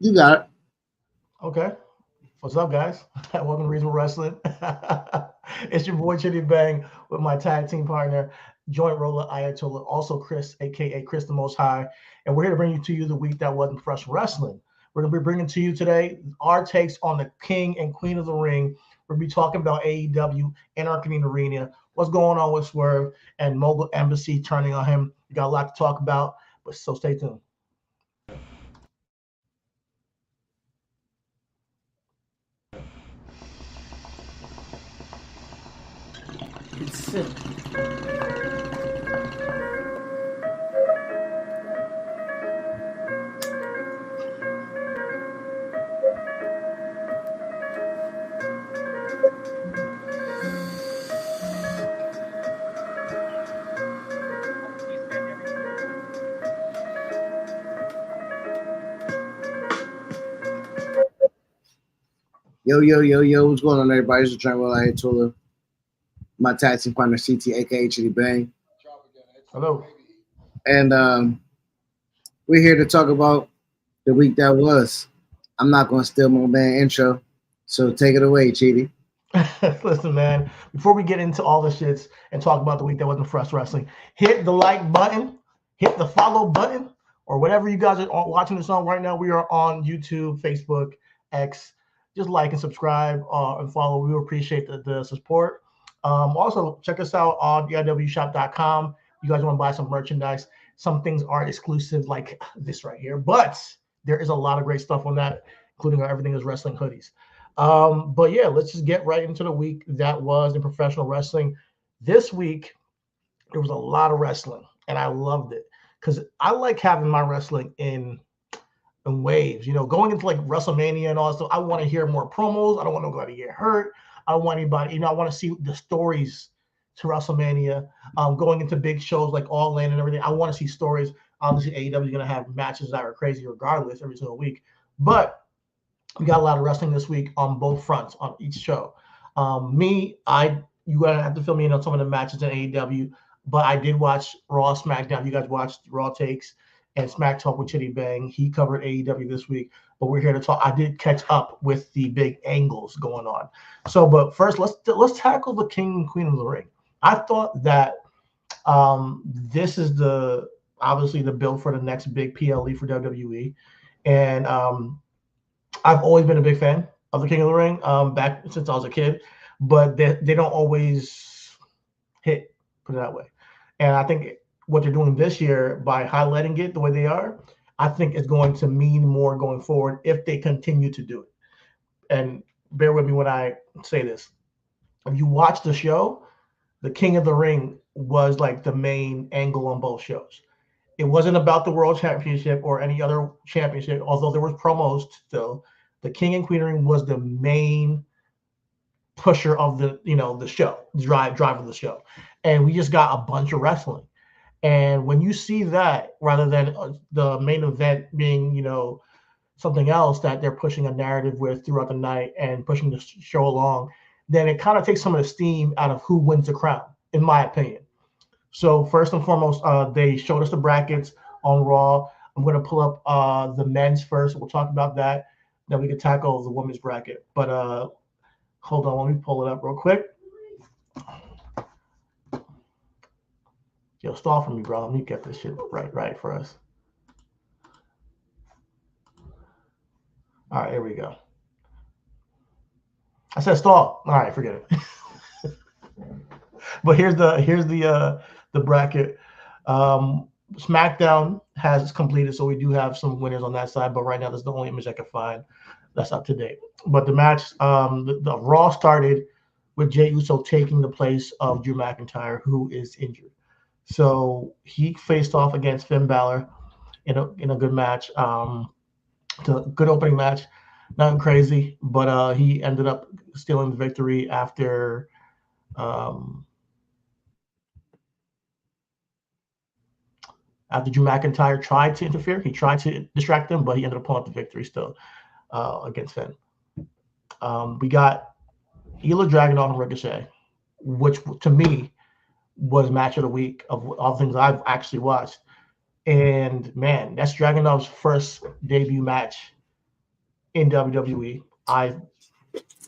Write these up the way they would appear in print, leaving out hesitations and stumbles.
You got it. Okay. What's up, guys? Welcome to Reasonable Wrestling. It's your boy Chitty Bang with my tag team partner, Joint Roller Ayatollah, also Chris, aka Chris the Most High. And we're here to bring you the week that wasn't professional wrestling. We're going to be bringing to you today our takes on the King and Queen of the Ring. We're going to be talking about AEW and Arcane Arena, what's going on with Swerve, and Mogul Embassy turning on him. We got a lot to talk about, but so stay tuned. It's sick. Yo, yo, yo, yo, what's going on, everybody? It's Trent Will Ayatollah, my tag team partner, CT, aka Chitty Bang. Hello. And we're here to talk about the week that was. I'm not going to steal my man intro, so take it away, Chitty. Listen, man, before we get into all the shits and talk about the week that wasn't for us wrestling, hit the like button, hit the follow button, or whatever you guys are watching this on right now. We are on YouTube, Facebook, X. Just like and subscribe and follow. We appreciate the support. Also, check us out on diwshop.com. You guys want to buy some merchandise. Some things are exclusive, like this right here, but there is a lot of great stuff on that, including our Everything is Wrestling hoodies. But yeah, let's just get right into the week that was in professional wrestling. This week, there was a lot of wrestling, and I loved it because I like having my wrestling in waves. You know, going into like WrestleMania and all that stuff, I want to hear more promos. I don't want nobody to get hurt. I don't want anybody, I want to see the stories to WrestleMania. Going into big shows like All In and everything, I want to see stories. Obviously, AEW is going to have matches that are crazy regardless every single week. But we got a lot of wrestling this week on both fronts on each show. You gotta have to fill me in on some of the matches in AEW, but I did watch Raw, SmackDown. You guys watched Raw takes and Smack Talk with Chitty Bang. He covered AEW this week, but we're here to talk. I did catch up with the big angles going on. So, but first, let's tackle the King and Queen of the Ring. I thought that this is obviously the build for the next big PLE for WWE, and I've always been a big fan of the King of the Ring, back since I was a kid, but they don't always hit, put it that way. And I think what they're doing this year by highlighting it the way they are, I think is going to mean more going forward if they continue to do it. And bear with me when I say this. If you watch the show, the King of the Ring was like the main angle on both shows. It wasn't about the World Championship or any other championship, although there was promos still. The King and Queen Ring was the main pusher of the show, drive of the show, and we just got a bunch of wrestling. And when you see that, rather than the main event being something else that they're pushing a narrative with throughout the night and pushing the show along, then it kind of takes some of the steam out of who wins the crown, in my opinion. So first and foremost, they showed us the brackets on Raw. I'm going to pull up the men's first. We'll talk about that. Then we can tackle the women's bracket. But hold on, let me pull it up real quick. Yo, stall for me, bro. Let me get this shit right for us. All right, here we go. I said stall. All right, forget it. But here's the bracket. SmackDown has completed, so we do have some winners on that side. But right now, that's the only image I can find that's up to date. But the match, the Raw started with Jey Uso taking the place of Drew McIntyre, who is injured. So he faced off against Finn Balor in a good match. It's a good opening match, nothing crazy, but he ended up stealing the victory after. After Drew McIntyre tried to interfere, he tried to distract him, but he ended up pulling up the victory still against Finn. We got Ilya Dragunov and Ricochet, which to me was match of the week of all things I've actually watched. And man, that's Dragunov's first debut match in WWE. I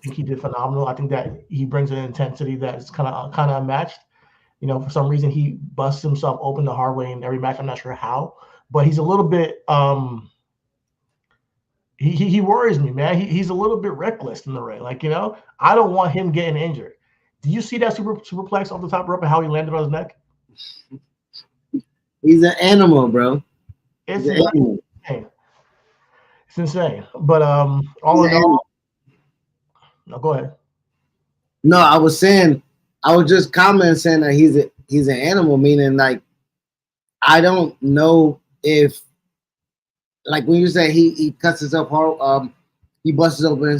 think he did phenomenal. I think that he brings an intensity that is kind of unmatched. You know, for some reason he busts himself open the hard way in every match. I'm not sure how, but he's a little bit he worries me, man. He's a little bit reckless in the ring. Like, you know, I don't want him getting injured. Do you see that superplex off the top rope and how he landed on his neck? He's an animal, bro. It's insane. It's insane. But all in all, no, go ahead. No, I was just commenting saying that he's an animal, meaning like I don't know if like when you say he cuts himself hard, he busts his open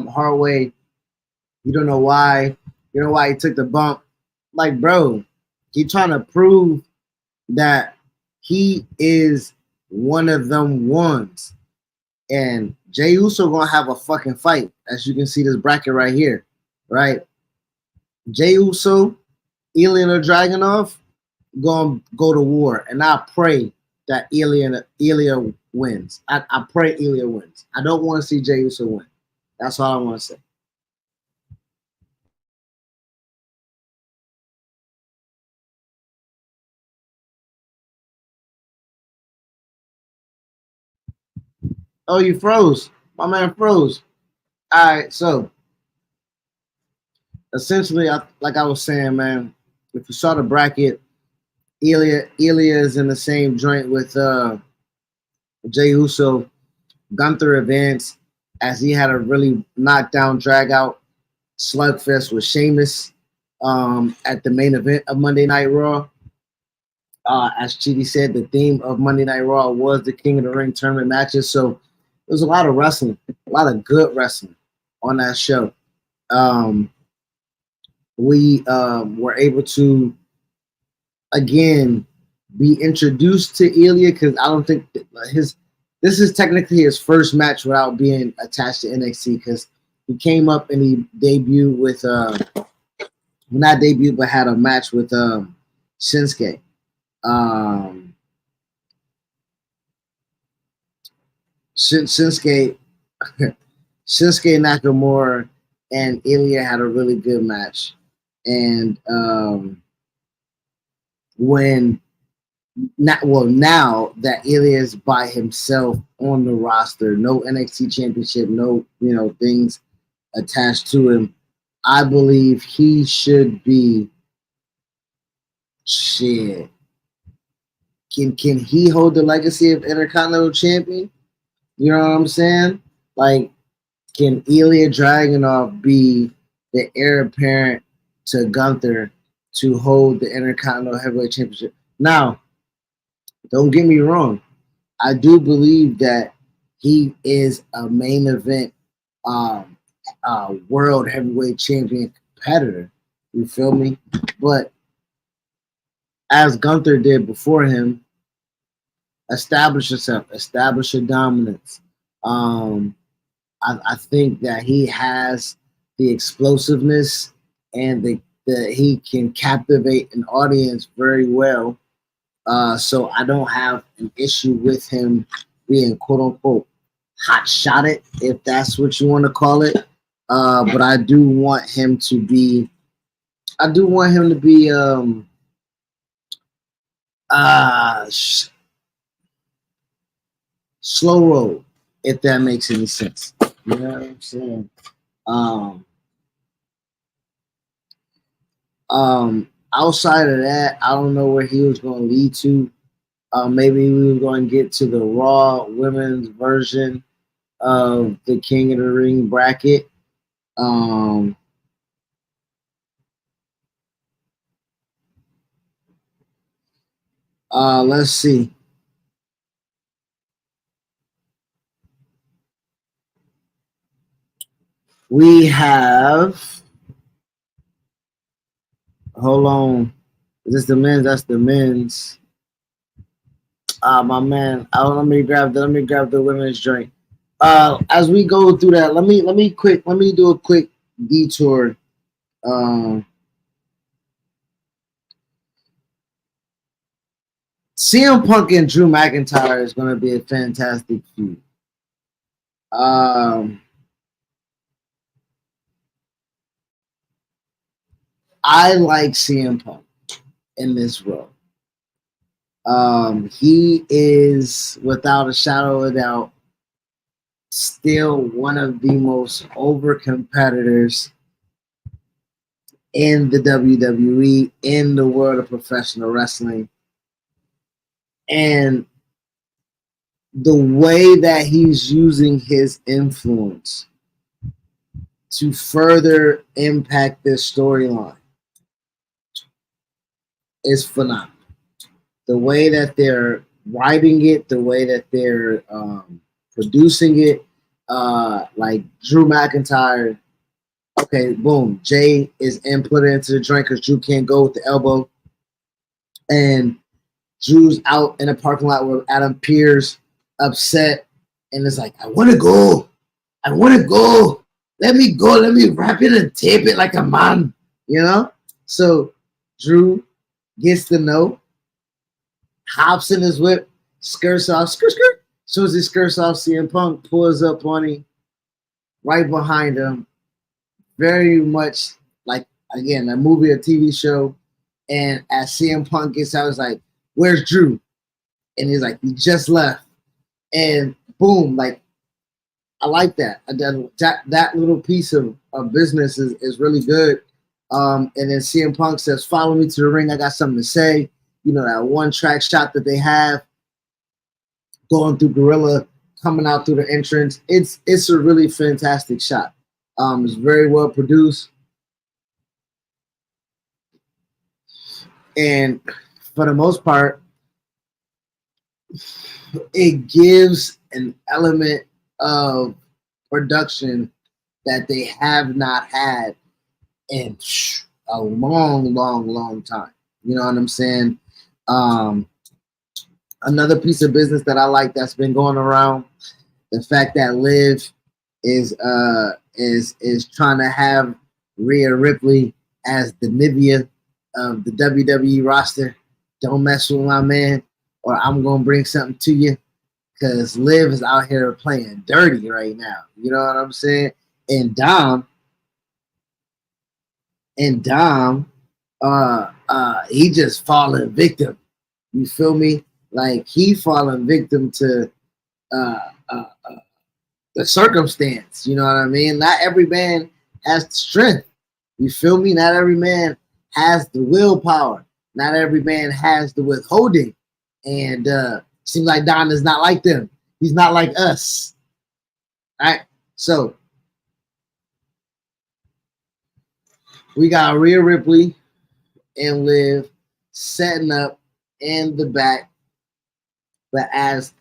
hard way. You don't know why. You know why he took the bump. Like, bro, he trying to prove that he is one of them ones. And Jey Uso gonna have a fucking fight, as you can see this bracket right here, right? Jey Uso, Ilya Dragunov, gonna go to war, and I pray that Ilya wins. I pray Ilya wins. I don't want to see Jey Uso win. That's all I want to say. Oh, you froze. My man froze. All right, so essentially, like I was saying, man, if you saw the bracket, Ilya is in the same joint with Jey Uso. Gunther advanced as he had a really knockdown, drag out slugfest with Sheamus at the main event of Monday Night Raw. As Chidi said, the theme of Monday Night Raw was the King of the Ring tournament matches. So there was a lot of wrestling, a lot of good wrestling on that show. We were able to, again, be introduced to Ilya because I don't think this is technically his first match without being attached to NXT because he came up and he debuted with not debuted but had a match with Shinsuke. Shinsuke Nakamura and Ilya had a really good match. And now that Ilya is by himself on the roster, no NXT championship, no things attached to him, I believe he should be shit. Can he hold the legacy of Intercontinental Champion? You know what I'm saying? Like, can Ilya Dragunov be the heir apparent to Gunther to hold the Intercontinental Heavyweight Championship? Now, don't get me wrong. I do believe that he is a main event world heavyweight champion competitor. You feel me? But as Gunther did before him, establish yourself, establish your dominance. I think that he has the explosiveness and he can captivate an audience very well. So I don't have an issue with him being quote unquote hot shotted, if that's what you want to call it. But I do want him to be slow roll, if that makes any sense. You know what I'm saying? Outside of that, I don't know where he was going to lead to. Maybe we were going to get to the Raw women's version of the King of the Ring bracket. Let's see. We have. Hold on. Is this the men's? That's the men's. My man. Let me grab the women's drink. As we go through that, let me do a quick detour. CM Punk and Drew McIntyre is going to be a fantastic feud. Um, I like CM Punk in this role. He is, without a shadow of a doubt, still one of the most over competitors in the WWE, in the world of professional wrestling. And the way that he's using his influence to further impact this storyline is phenomenal. The way that they're writing it, the way that they're producing it, like Drew McIntyre. Okay, boom. Jay is input into the joint because Drew can't go with the elbow, and Drew's out in a parking lot with Adam Pearce, upset, and it's like, I want to go. I want to go. Let me go. Let me wrap it and tape it like a man, you know? So Drew gets the note, hops in his whip, skirts off, skirt, skirt. As soon as he skirts off, CM Punk pulls up on him, right behind him. Very much like, again, a movie or TV show. And as CM Punk gets out, it's like, where's Drew? And he's like, he just left. And boom, like, I like that. That little piece of business is really good. And then CM Punk says, follow me to the ring. I got something to say. You know, that one track shot that they have going through Gorilla, coming out through the entrance. It's a really fantastic shot. It's very well produced. And for the most part, it gives an element of production that they have not had in a long, long, long time. You know what I'm saying? Um, Another piece of business that I like that's been going around, the fact that Liv is trying to have Rhea Ripley as the Nivea of the WWE roster. Don't mess with my man, or I'm gonna bring something to you. Because Liv is out here playing dirty right now. You know what I'm saying? And Dom, he just falling victim. You feel me? Like he falling victim to uh, uh, uh, the circumstance. You know what I mean? Not every man has the strength. You feel me? Not every man has the willpower. Not every man has the withholding. And seems like Don is not like them. He's not like us. All right. So we got Rhea Ripley and Liv setting up in the back. But as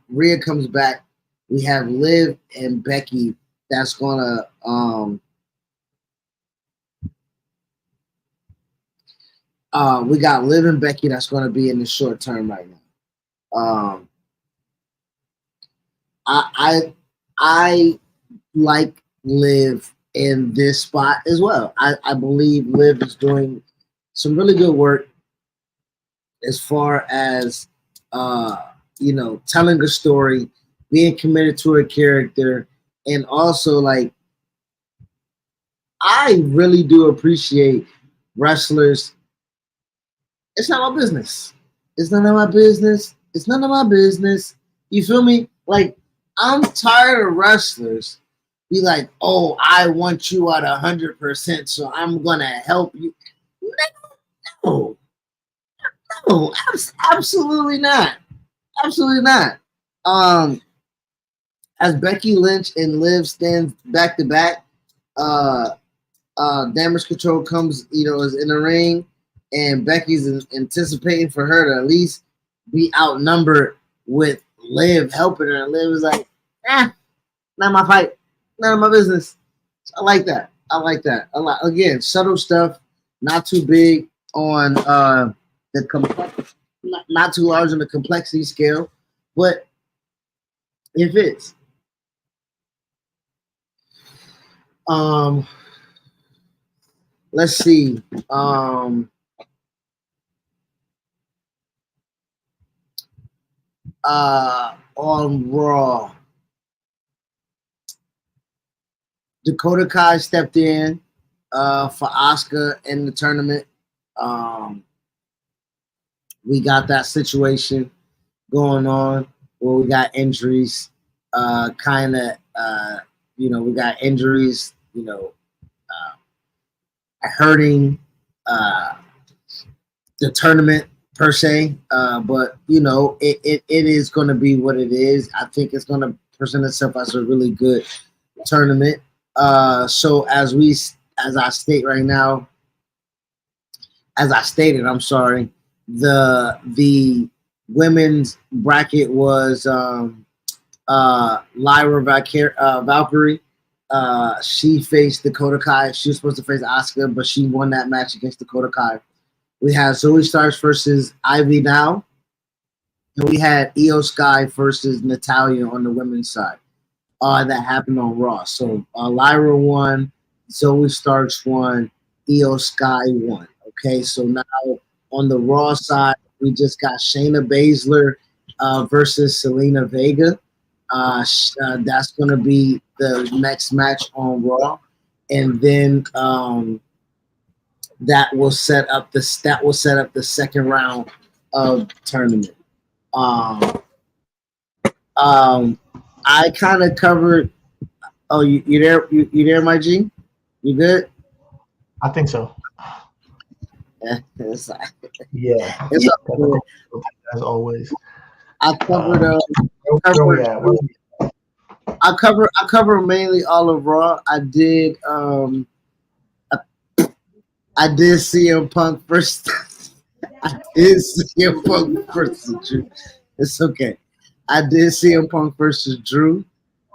Rhea comes back, we have Liv and Becky that's gonna we got Liv and Becky that's gonna be in the short term right now. I I like Liv in this spot as well. I believe Liv is doing some really good work as far as telling a story, being committed to a character, and also like I really do appreciate wrestlers. It's not my business. It's none of my business. It's none of my business. You feel me? Like I'm tired of wrestlers be like, "Oh, I want you at 100%, so I'm gonna help you." No, no, absolutely not. Absolutely not. Um, as Becky Lynch and Liv stand back to back, uh, Damage Control comes, is in the ring, and Becky's anticipating for her to at least be outnumbered with Liv helping her. And Liv is like, not my fight, none of my business. So I like that. I like that a lot. Again, subtle stuff, not too big on the complex, not too large on the complexity scale, but it fits. Um, let's see. On Raw, Dakota Kai stepped in for Asuka in the tournament. We got that situation going on where we got injuries, kind of, we got injuries, hurting the tournament per se. But it is going to be what it is. I think it's going to present itself as a really good tournament. So as I state right now, as I stated, I'm sorry, the women's bracket was Lyra Valkyrie. She faced Dakota Kai. She was supposed to face Asuka, but she won that match against Dakota Kai. We had Zoe Starks versus Ivy Now. And we had Io Sky versus Natalya on the women's side. That happened on Raw. So Lyra won, Zoe Starks won, Io Sky won. Okay, so now on the Raw side, we just got Shayna Baszler versus Selena Vega. That's going to be the next match on Raw, and then that will set up the second round of tournament. I kind of covered. Oh, you there? You there, my G? You good? I think so. Yeah, it's as always. I covered. I covered mainly all of Raw. I did. I did CM Punk first. I did CM Punk versus Drew. It's okay. I did CM Punk versus Drew.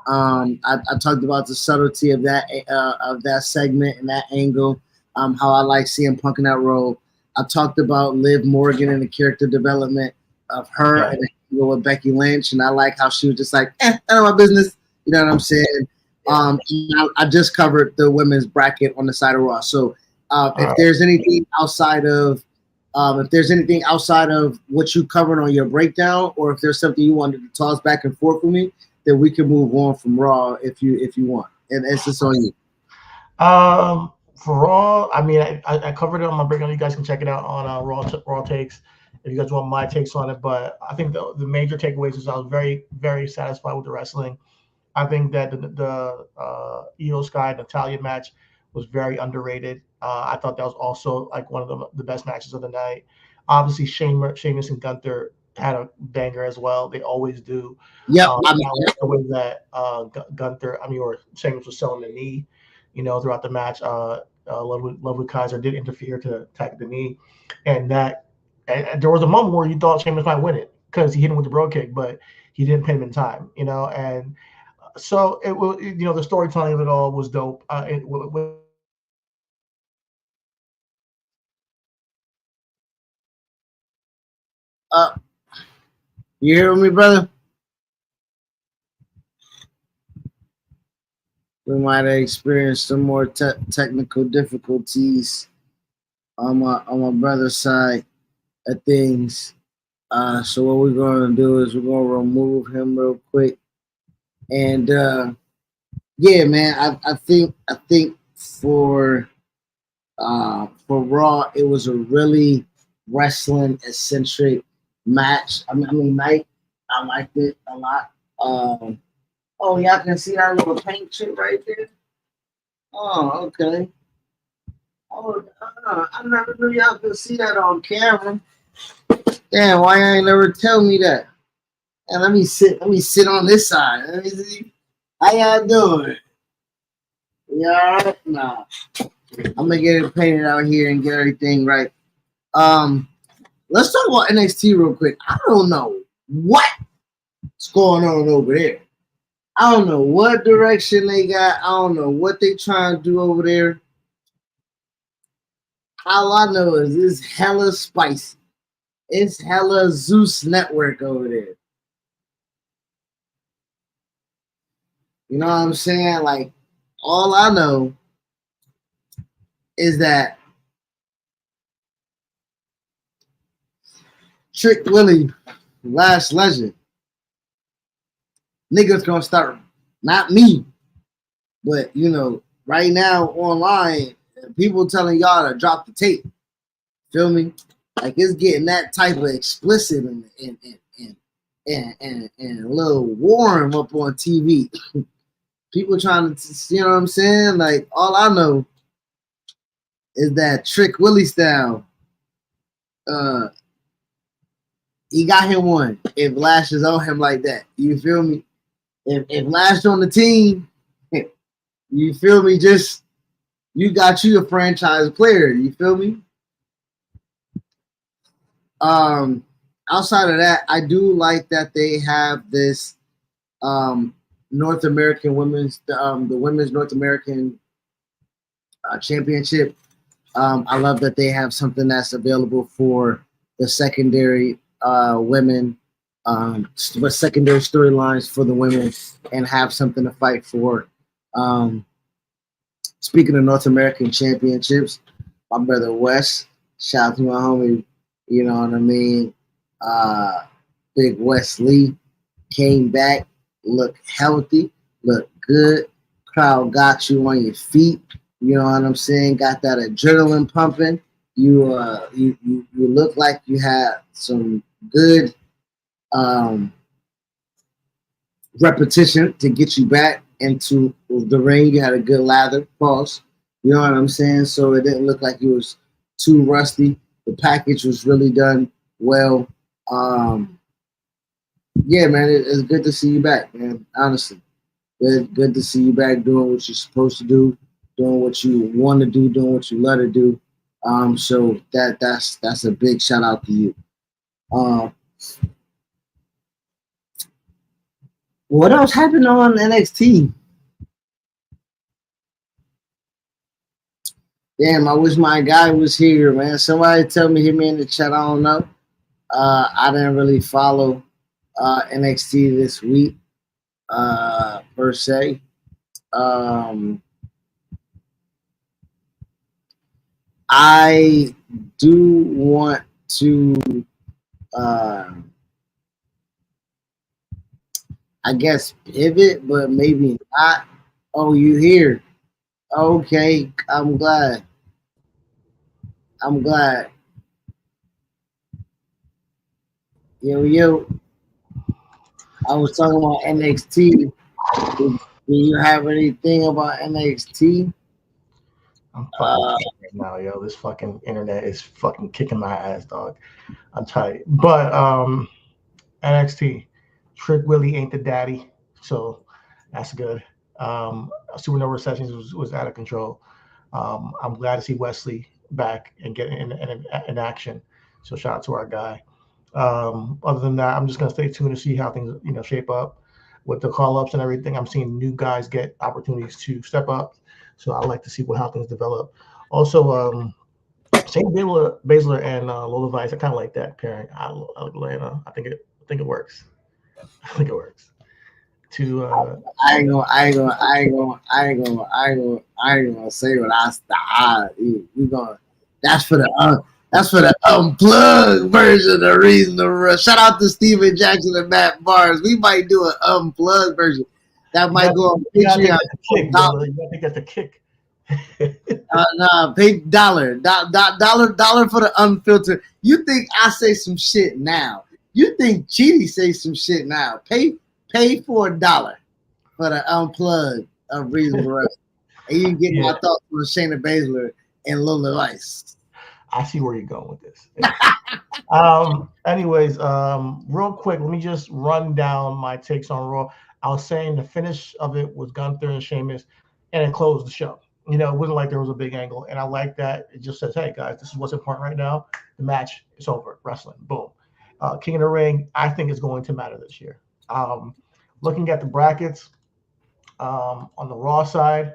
I talked about the subtlety of that segment and that angle. How I like CM Punk in that role. I talked about Liv Morgan and the character development of her and the angle with Becky Lynch, and I like how she was just like, I know my business. You know what I'm saying? I just covered the women's bracket on the side of Raw. So if there's anything outside of what you covered on your breakdown, or if there's something you wanted to toss back and forth with me, then we can move on from Raw if you want. And it's just on you. For Raw, I mean, I covered it on my breakdown. You guys can check it out on Raw Takes if you guys want my takes on it. But I think the major takeaways is I was very, very satisfied with the wrestling. I think that the Io Sky Natalya match was very underrated. I thought that was also like one of the best matches of the night. Obviously, Sheamus and Gunther had a banger as well. They always do. Yeah, I like the way that or Sheamus was selling the knee, throughout the match. Ludwig Kaiser did interfere to attack the knee, and there was a moment where you thought Sheamus might win it because he hit him with the bro kick, but he didn't pin him in time, and so it will, the storytelling of it all was dope. You hear me, brother? We might have experienced some more technical difficulties on my brother's side of things. So what we're going to do is we're going to remove him real quick. And yeah, man, I think for Raw, it was a really wrestling eccentric match. Night. I liked it a lot. Oh, y'all can see that little paint chip right there? Oh, okay. Oh, I never knew y'all could see that on camera. Damn, why you ain't never tell me that? And let me sit on this side. Let me see. How y'all doing? Yeah, nah. I'm gonna get it painted out here and get everything right. Let's talk about NXT real quick. I don't know what's going on over there. I don't know what direction they got. I don't know what they trying to do over there. All I know is it's hella spicy. It's hella Zeus Network over there. You know what I'm saying? Like, all I know is that Trick Willie, Last Legend, niggas gonna start, not me, But right now online, people telling y'all to drop the tape. Feel me? Like it's getting that type of explicit and a little warm up on TV. People trying to, what I'm saying? Like all I know is that Trick Willie style. He got him one. If Lash is on him like that, you feel me? If Lash on the team, you feel me? Just you got you a franchise player. You feel me? Outside of that, I do like that they have this North American the women's North American championship. I love that they have something that's available for the secondary women, secondary storylines for the women, and have something to fight for. Speaking of North American championships, my brother Wes, shout out to my homie, you know what I mean? Big Wesley came back, looked healthy, looked good. Crowd got you on your feet. You know what I'm saying? Got that adrenaline pumping. You look like you had some good repetition to get you back into the ring. You had a good lather, pause. You know what I'm saying? So it didn't look like you was too rusty. The package was really done well. Yeah, man, it's good to see you back, man. Honestly, good to see you back doing what you're supposed to do, doing what you want to do, doing what you love to do. So that's a big shout out to you. What else happened on NXT? Damn, I wish my guy was here, man. Somebody tell me, hit me in the chat. I don't know. I didn't really follow NXT this week per se. I do want to, I guess, pivot, but maybe not. Oh, you here? Okay, I'm glad. Yo. I was talking about NXT. Do you have anything about NXT? I'm fucking right now, yo. This fucking internet is fucking kicking my ass, dog. I'm tight. But NXT, Trick Willie ain't the daddy, so that's good. Supernova Sessions was out of control. I'm glad to see Wesley back and get in action. So shout out to our guy. Other than that, I'm just gonna stay tuned to see how things shape up with the call ups and everything. I'm seeing new guys get opportunities to step up, so I like to see how things develop. Also, Shayna Baszler and Lola Vice, I kind of like that pairing. Atlanta, I think it works. I think it works. I ain't gonna say what you gonna. That's for the unplugged version of the Reason to Rush. Shout out to Steven Jackson and Matt Barnes. We might do an unplugged version. That might go on Patreon. You gotta get the kick. Pay dollar for the unfiltered. You think I say some shit now? You think Chidi say some shit now? Pay for $1 for the unplugged of Reason to Rush, and you get my thoughts on Shayna Baszler and Lola Vice. I see where you're going with this. Anyways, real quick, let me just run down my takes on Raw. I was saying the finish of it was Gunther and Sheamus, and it closed the show. It wasn't like there was a big angle, and I like that. It just says, hey, guys, this is what's important right now. The match is over. Wrestling. Boom. King of the Ring, I think, is going to matter this year. Looking at the brackets on the Raw side,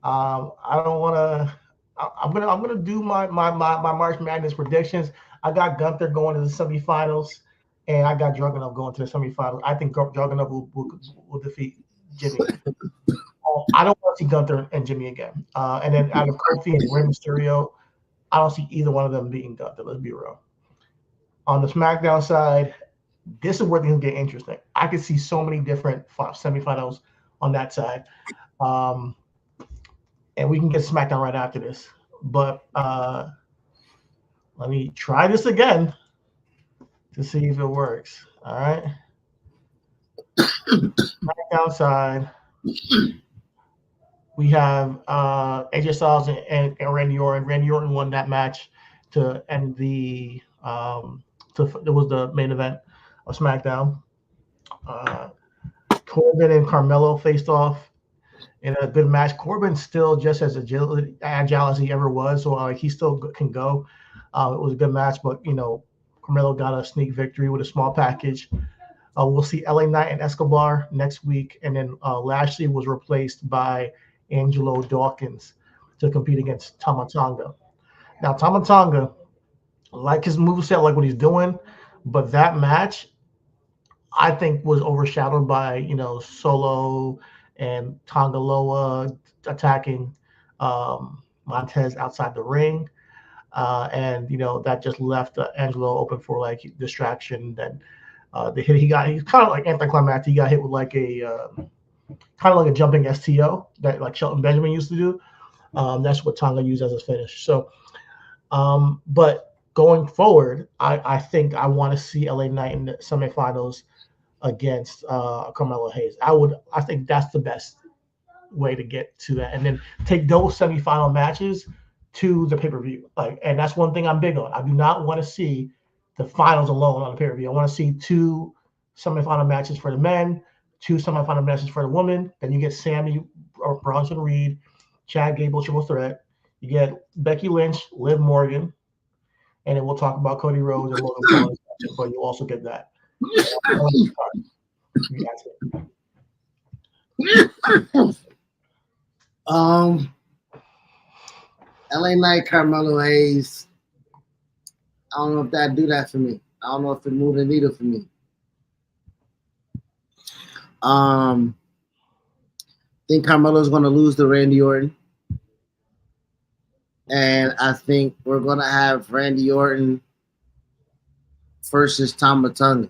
I don't want to. I'm gonna do my March Madness predictions. I got Gunther going to the semifinals, and I got Dragunov going to the semifinals. I think Dragunov will defeat Jimmy. I don't want to see Gunther and Jimmy again. And then out of Kofi and Rey Mysterio, I don't see either one of them beating Gunther. Let's be real. On the SmackDown side, this is where things get interesting. I could see so many different semifinals on that side. And we can get SmackDown right after this. But let me try this again to see if it works. All right. SmackDown side. We have AJ Styles and Randy Orton. Randy Orton won that match to end the it was the main event of SmackDown. Corbin and Carmelo faced off in a good match. Corbin's still just as agile as he ever was, so he still can go. It was a good match, but Carmelo got a sneak victory with a small package. We'll see LA Knight and Escobar next week, and then Lashley was replaced by Angelo Dawkins to compete against Tama Tonga. Now, Tama Tonga, like his moveset, like what he's doing, but that match, I think, was overshadowed by Solo and Tonga Loa attacking Montez outside the ring, and that just left Angelo open for like distraction. Then the hit he's kind of like anticlimactic. He got hit with like a kind of like a jumping STO that like Shelton Benjamin used to do. That's what Tonga used as his finish. So, but going forward, I think I want to see LA Knight in the semifinals against Carmelo Hayes. I think that's the best way to get to that, and then take those semifinal matches to the pay-per-view. And that's one thing I'm big on. I do not want to see the finals alone on the pay-per-view. I want to see 2 semifinal matches for the men, 2 semifinal matches for the women. Then you get Sammy or Bronson Reed, Chad Gable, triple threat. You get Becky Lynch, Liv Morgan, and then we'll talk about Cody Rhodes and Logan Paul. But you also get that. LA Knight, Carmelo Hayes. I don't know if that do that for me. I don't know if it moved the needle for me. I think Carmelo's going to lose to Randy Orton. And I think we're going to have Randy Orton versus Tama Tonga.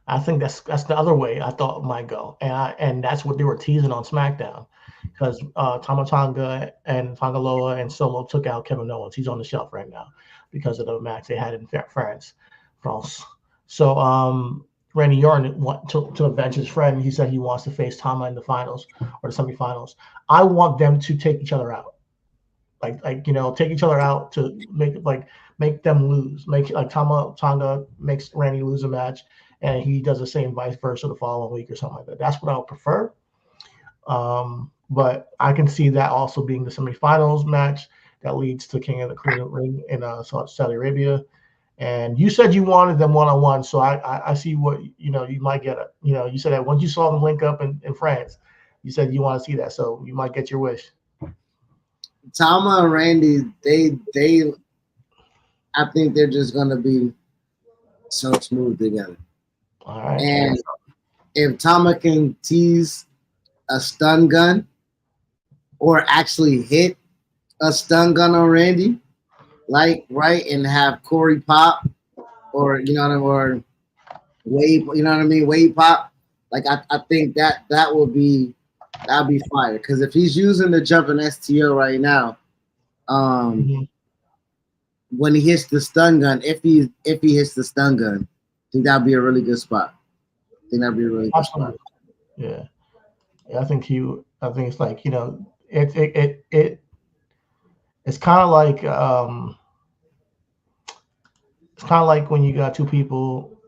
I think that's the other way I thought it might go. And that's what they were teasing on SmackDown. Because Tama Tonga and Tonga Loa and Solo took out Kevin Owens. He's on the shelf right now because of the match they had in France. So Randy Orton to avenge his friend. He said he wants to face Tama in the finals or the semifinals. I want them to take each other out. Take each other out to make them lose. Make like Tonga makes Randy lose a match, and he does the same vice versa the following week or something like that. That's what I would prefer. But I can see that also being the semifinals match that leads to King of the Queen of the Ring in Saudi Arabia. And you said you wanted them one-on-one, so I see what you might get. You said that once you saw them link up in France, you said you want to see that, so you might get your wish. Tama and Randy, they I think they're just gonna be so smooth together. All right. And if Tama can tease a stun gun or actually hit a stun gun on Randy, and have Corey pop or or Wade, Wade pop. I think that will be that'd be fire. Because if he's using the jumping STO right now, when he hits the stun gun, if he hits the stun gun, I think that'd be a really good spot. I think that'd be a really good spot. Yeah, I think it's like it's kind of like when you got 2 people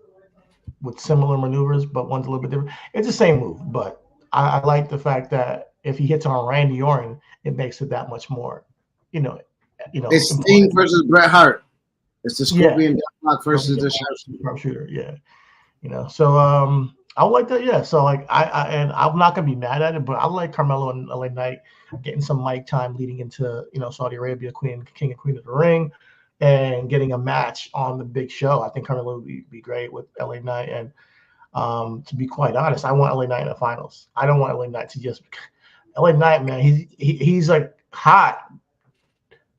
with similar maneuvers, but one's a little bit different. It's the same move, but I like the fact that if he hits on Randy Orton, it makes it that much more, It's Sting versus Bret Hart. It's the Scorpion Deathlock versus the Sharpshooter. Yeah, So I like that. Yeah. So I'm not gonna be mad at it, but I like Carmelo and LA Knight getting some mic time leading into Saudi Arabia, King and Queen of the Ring, and getting a match on the big show. I think Carmelo would be great with LA Knight. And to be quite honest, I want LA Knight in the finals. I don't want LA Knight to just LA Knight, man. He's like hot.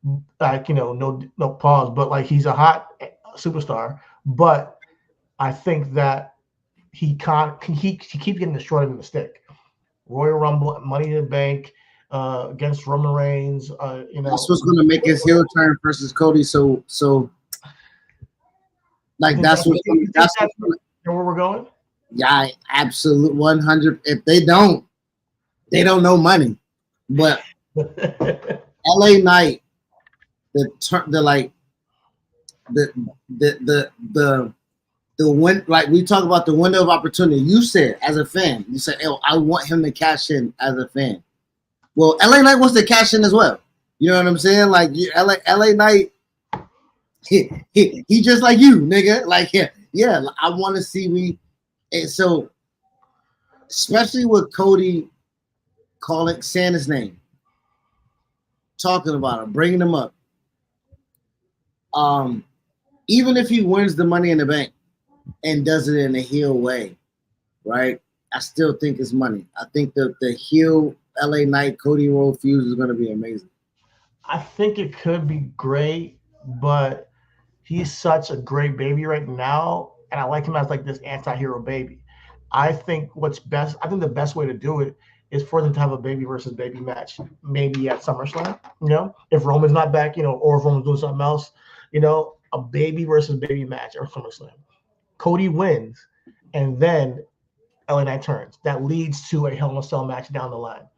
No pause, but like he's a hot superstar. But I think that he keeps getting destroyed in the stick. Royal Rumble, Money in the Bank, against Roman Reigns. That's what's gonna make his heel turn versus Cody. So like that's what's where we're going. Yeah, absolute 100. If they don't know money. But LA Knight, the win, like we talk about the window of opportunity. You said as a fan, you said, "Oh, I want him to cash in as a fan." Well, LA Knight wants to cash in as well. You know what I'm saying? Like LA Knight, he just like you, nigga. Like yeah. I want to see me. And so, especially with Cody saying his name, talking about him, bringing him up. Even if he wins the Money in the Bank and does it in a heel way, right? I still think it's money. I think the heel LA Knight Cody Rhodes feud is going to be amazing. I think it could be great, but he's such a great baby right now, and I like him as like this anti-hero baby. I think the best way to do it is for them to have a baby versus baby match, maybe at SummerSlam. If Roman's not back, or if Roman's doing something else, a baby versus baby match or SummerSlam. Cody wins, and then LA Knight turns. That leads to a Hell in a Cell match down the line.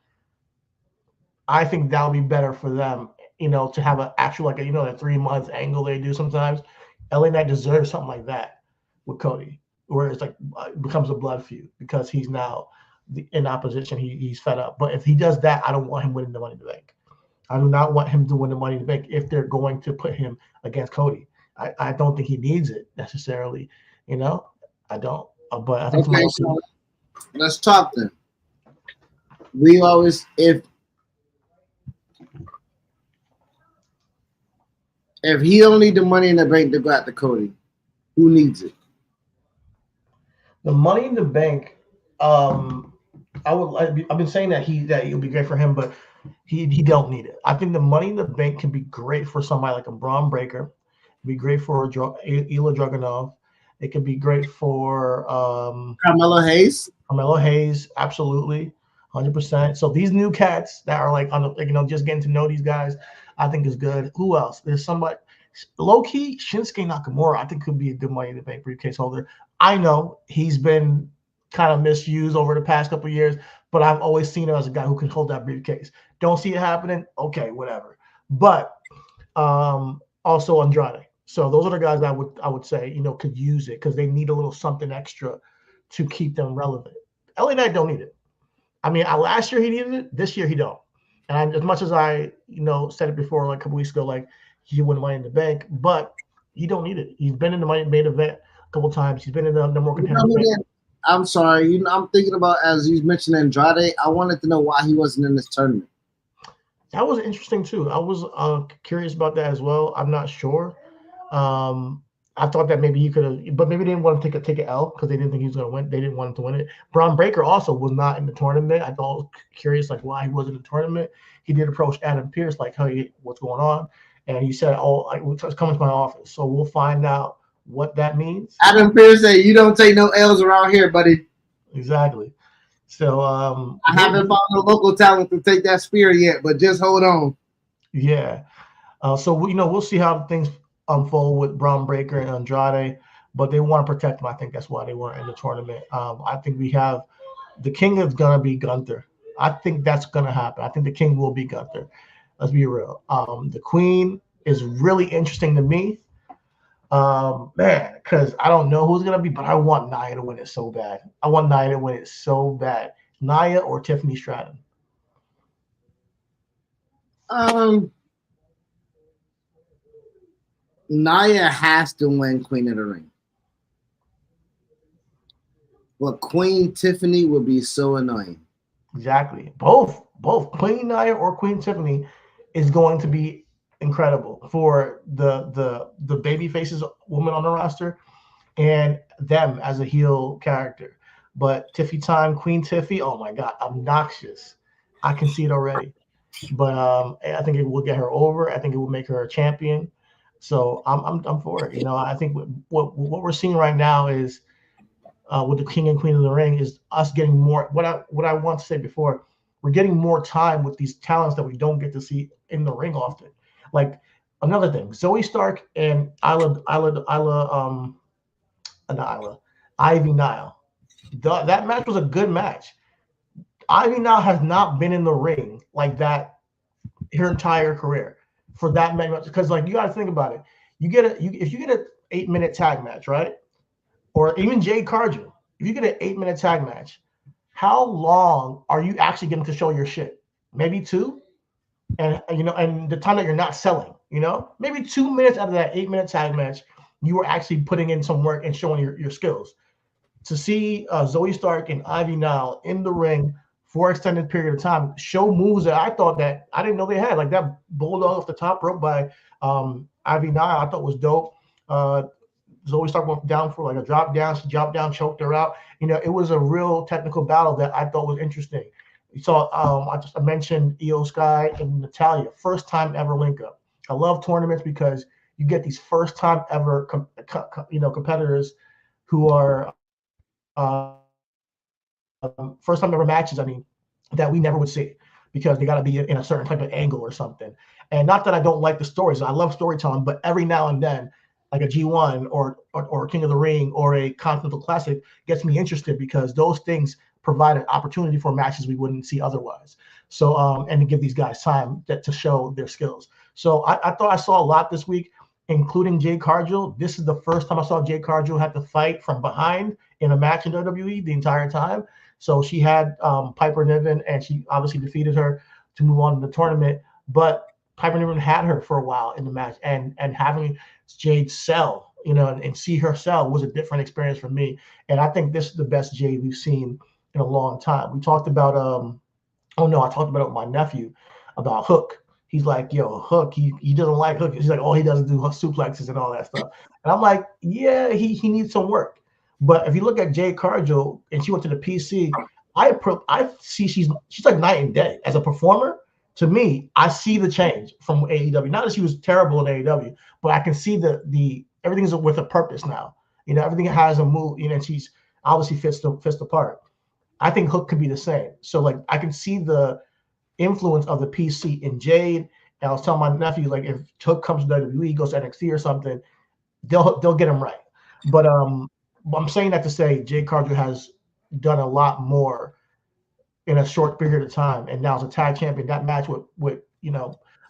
I think that would be better for them, to have an actual, like, a 3-month angle they do sometimes. LA Knight deserves something like that with Cody, where it's like it becomes a blood feud because he's now in opposition. He's fed up. But if he does that, I don't want him winning the Money in the Bank. I do not want him to win the Money in the Bank if they're going to put him against Cody. I don't think he needs it necessarily. I don't. But I think so let's talk then. We always if he don't need the Money in the Bank to go after Cody, who needs it? The Money in the Bank. I've been saying that it'll be great for him, but he don't need it. I think the Money in the Bank can be great for somebody like a Braun Breaker. It'd be great for Ilya Dragunov. It could be great for Carmelo Hayes. Carmelo Hayes, absolutely, 100%. So these new cats that are like just getting to know these guys, I think is good. Who else? There's somebody low key. Shinsuke Nakamura, I think, could be a good Money in the Bank briefcase holder. I know he's been kind of misused over the past couple of years, but I've always seen him as a guy who can hold that briefcase. Don't see it happening? Okay, whatever. But also Andrade. So those are the guys I would say, could use it because they need a little something extra to keep them relevant. LA Knight don't need it. I mean, last year he needed it. This year he don't. And as much as I, said it before, like a couple weeks ago, like he wouldn't Money in the Bank, but he don't need it. He's been in the main event a couple times. He's been in the number one contender. I'm sorry. I'm thinking about, as you mentioned Andrade, I wanted to know why he wasn't in this tournament. That was interesting too. I was curious about that as well. I'm not sure. I thought that maybe he could have, but maybe they didn't want to take an L because they didn't think he was going to win. They didn't want him to win it. Braun Breaker also was not in the tournament. I thought curious like why he wasn't in the tournament. He did approach Adam Pearce like, hey, what's going on? And he said, oh, it's coming to my office. So we'll find out what that means. Adam Pearce said, you don't take no L's around here, buddy. Exactly. So I haven't found a local talent to take that spear yet, but just hold on. Yeah. So we'll see how things unfold with Braun Breaker and Andrade, but they want to protect him. I think that's why they weren't in the tournament. I think we have the King is gonna be Gunther. I think that's gonna happen. I think the King will be Gunther. Let's be real. The Queen is really interesting to me, man, because I don't know who's gonna be, but I want Nia to win it so bad. Nia or Tiffany Stratton. Nia has to win Queen of the Ring. But Queen Tiffany would be so annoying. Exactly. Both Queen Nia or Queen Tiffany is going to be incredible for the baby faces woman on the roster and them as a heel character. But Tiffy time, Queen Tiffy, oh my God, obnoxious. I can see it already. But I think it will get her over. I think it will make her a champion. So I'm for it. I think what we're seeing right now is with the King and Queen of the Ring is us getting more. What I want to say before, we're getting more time with these talents that we don't get to see in the ring often. Like another thing, Zoe Stark and Ivy Nile. That match was a good match. Ivy Nile has not been in the ring like that her entire career for that many matches. Because like you got to think about it. If you get an 8-minute tag match, right? Or even Jade Cargill, if you get an 8-minute tag match, how long are you actually getting to show your shit? Maybe 2, and the time that you're not selling, maybe 2 minutes out of that 8-minute tag match, you were actually putting in some work and showing your skills. To see Zoe Stark and Ivy Nile in the ring for an extended period of time, show moves that I thought that I didn't know they had, like that bulldog off the top rope by Ivy Nile, I thought was dope. Zoe Stark went down for like a drop down. She dropped down, choked her out. It was a real technical battle that I thought was interesting. So I mentioned Io Sky and Natalya, first time ever link up. I love tournaments because you get these first time ever competitors who are first time ever matches. I mean, that we never would see because they got to be in a certain type of angle or something. And not that I don't like the stories. I love storytelling, but every now and then, like a G1 or King of the Ring or a Continental Classic gets me interested because those things provide an opportunity for matches we wouldn't see otherwise. So, and to give these guys time to show their skills. So I thought I saw a lot this week, including Jade Cargill. This is the first time I saw Jade Cargill have to fight from behind in a match in WWE the entire time. So she had Piper Niven, and she obviously defeated her to move on to the tournament. But Piper Niven had her for a while in the match, and having Jade sell, and see her sell was a different experience for me. And I think this is the best Jade we've seen in a long time. We talked about, I talked about it with my nephew about Hook. He's like, yo, Hook, he doesn't like Hook. He's like, all he does is do suplexes and all that stuff. And I'm like, yeah, he needs some work. But if you look at Jade Cargill, and she went to the PC, I see she's like night and day as a performer. To me, I see the change from AEW. Not that she was terrible in AEW, but I can see the everything's with a purpose now. Everything has a move. And she's obviously fits the part. I think Hook could be the same. So like I can see the influence of the PC in Jade. And I was telling my nephew, like, if Hook comes to WWE, goes to NXT or something, they'll get him right. But I'm saying that to say Jade Cargill has done a lot more in a short period of time, and now as a tag champion, that match with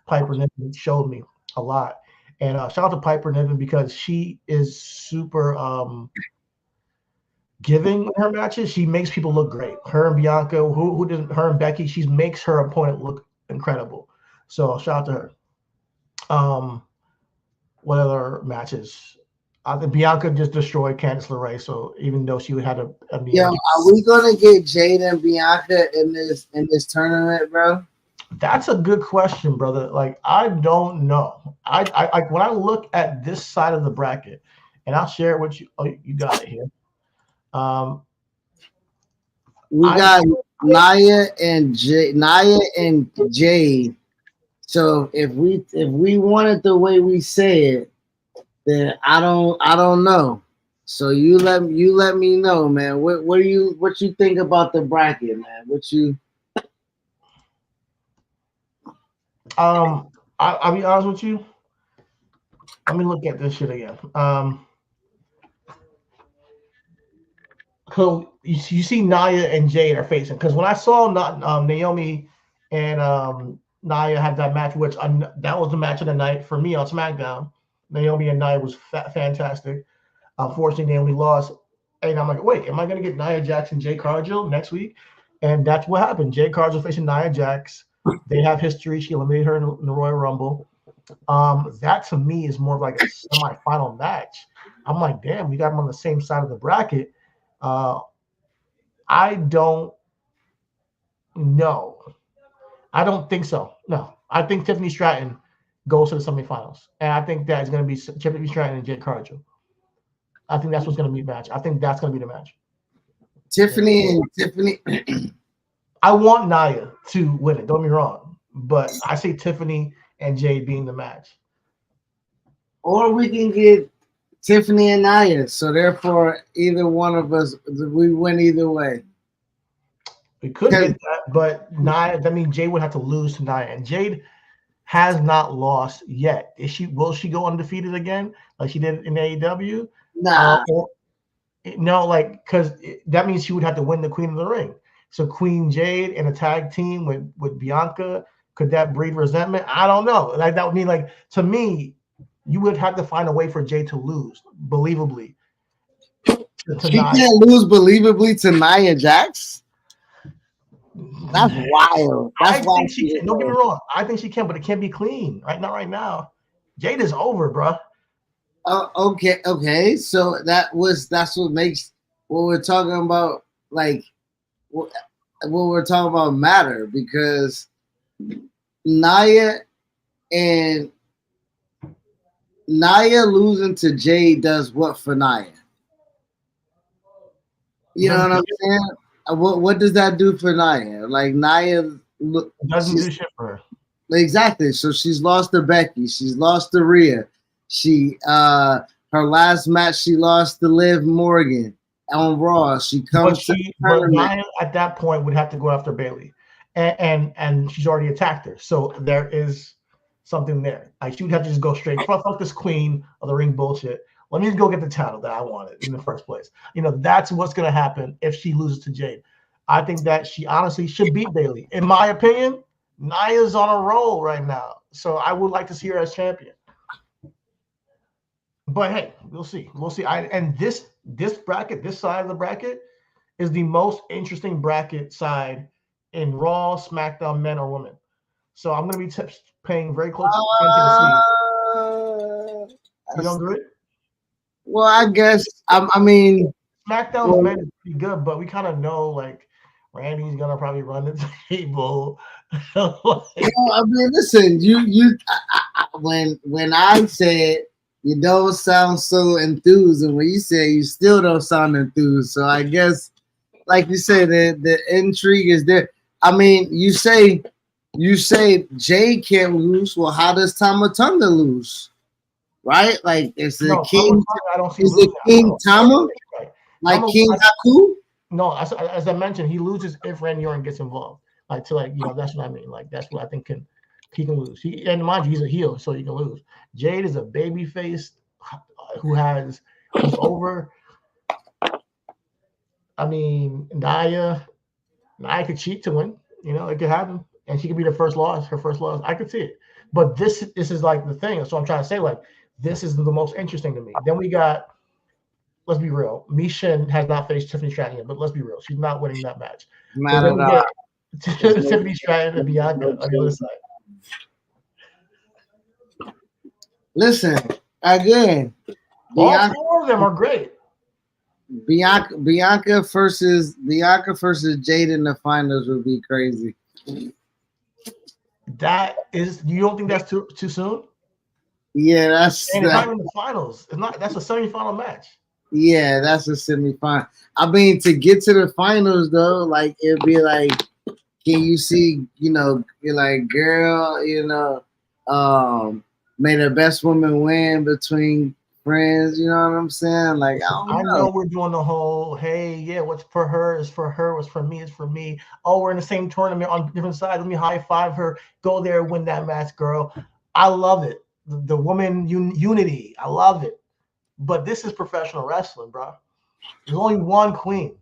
Piper Niven showed me a lot. And shout out to Piper Niven because she is super giving in her matches. She makes people look great. Her and Bianca, who doesn't? Her and Becky, she makes her opponent look incredible. So shout out to her. What other matches? I think Bianca just destroyed Candice LeRae. So even though she had a yo, are we gonna get Jade and Bianca in this tournament, bro? That's a good question, brother. Like, I don't know. I when I look at this side of the bracket, and I'll share it with you. Oh, you got it here. We got Nia and Jade. So if we want it the way we say it, then I don't know. So you let me know, man. What you think about the bracket, man? I'll be honest with you. Let me look at this shit again. So you see Nia and Jade are facing, because when I saw Naomi and Nia had that match, which that was the match of the night for me on SmackDown. Naomi and Nia was fantastic. Unfortunately, Naomi lost. And I'm like, wait, am I going to get Nia Jax and Jade Cargill next week? And that's what happened. Jade Cargill facing Nia Jax. They have history. She eliminated her in the Royal Rumble. That to me is more like a semifinal match. I'm like, damn, we got them on the same side of the bracket. I don't know. I don't think so. No, I think Tiffany Stratton goes to the semifinals, and I think that is going to be Tiffany Stratton and Jade Cargill. I think that's what's going to be the match. I think that's going to be the match. Tiffany. I want Nia to win it. Don't get me wrong, but I see Tiffany and Jade being the match. Or we can get Tiffany and Nia. So therefore, either one of us, we win either way. We could get that, but Nia. That means Jade would have to lose to Nia, and Jade has not lost yet. Is she? Will she go undefeated again, like she did in AEW? Nah. No, like because that means she would have to win the Queen of the Ring. So Queen Jade in a tag team with Bianca, could that breed resentment? I don't know. Like that would mean like to me, you would have to find a way for Jade to lose believably. She can't lose believably to Nia Jax. That's wild. That's I think she can. Don't get me wrong. I think she can, but it can't be clean. Right, not right now. Jade is over, bro. Okay. So that's what makes what we're talking about like what we're talking about matter, because Nia losing to Jade does what for Nia? You know what I'm saying? What does that do for Nia? Like Nia doesn't do shit for her. Exactly. So she's lost to Becky. She's lost to Rhea. She her last match she lost to Liv Morgan on Raw. She comes but Nia at that point would have to go after Bayley, and she's already attacked her. So there is something there. Like she would have to just go straight. Fuck this Queen of the Ring bullshit. Let me just go get the title that I wanted in the first place. You know, that's what's going to happen if she loses to Jade. I think that she honestly should beat Bayley. In my opinion, Nia's on a roll right now. So I would like to see her as champion. But hey, we'll see. We'll see. And this bracket, this side of the bracket, is the most interesting bracket side in Raw, SmackDown, men or women. So I'm going to be paying very close attention to see. You don't agree? Well, I guess I mean SmackDown's men is pretty good, but we kind of know like Randy's gonna probably run the table. I mean, listen, when I said you don't sound so enthused, and when you say you still don't sound enthused, so I guess, like you said, the intrigue is there. I mean, you say Jade can't lose. Well, how does Tama Tonga lose? Right? Like, is the King? I don't see is the King Tama? Like King Haku? No, as I mentioned, he loses if Randy Orton gets involved. Like that's what I mean. Like that's what I think he can lose. And mind you, he's a heel, so he can lose. Jade is a baby face who's over. I mean, Nia could cheat to win. You know, it could happen, and she could be her first loss. I could see it. But this is like the thing. So I'm trying to say, like, this is the most interesting to me. Then we got, let's be real, Misha has not faced Tiffany Stratton yet, but let's be real, she's not winning that match. Not at all. Tiffany Stratton and Bianca on the other side. Listen, again, all four of them are great. Bianca versus Jade in the finals would be crazy. That is, you don't think that's too soon? Yeah, that's and it's not even the finals. It's not. That's a semifinal match. Yeah, that's a semifinal. I mean, to get to the finals though, like it'd be like, can you see? You know, you're like, girl, you know, may the best woman win between friends. You know what I'm saying? Like, I know we're doing the whole, hey, yeah, what's for her is for her, what's for me is for me. Oh, we're in the same tournament on different sides. Let me high five her. Go there, win that match, girl. I love it. The woman unity. I love it. But this is professional wrestling, bro. There's only one queen.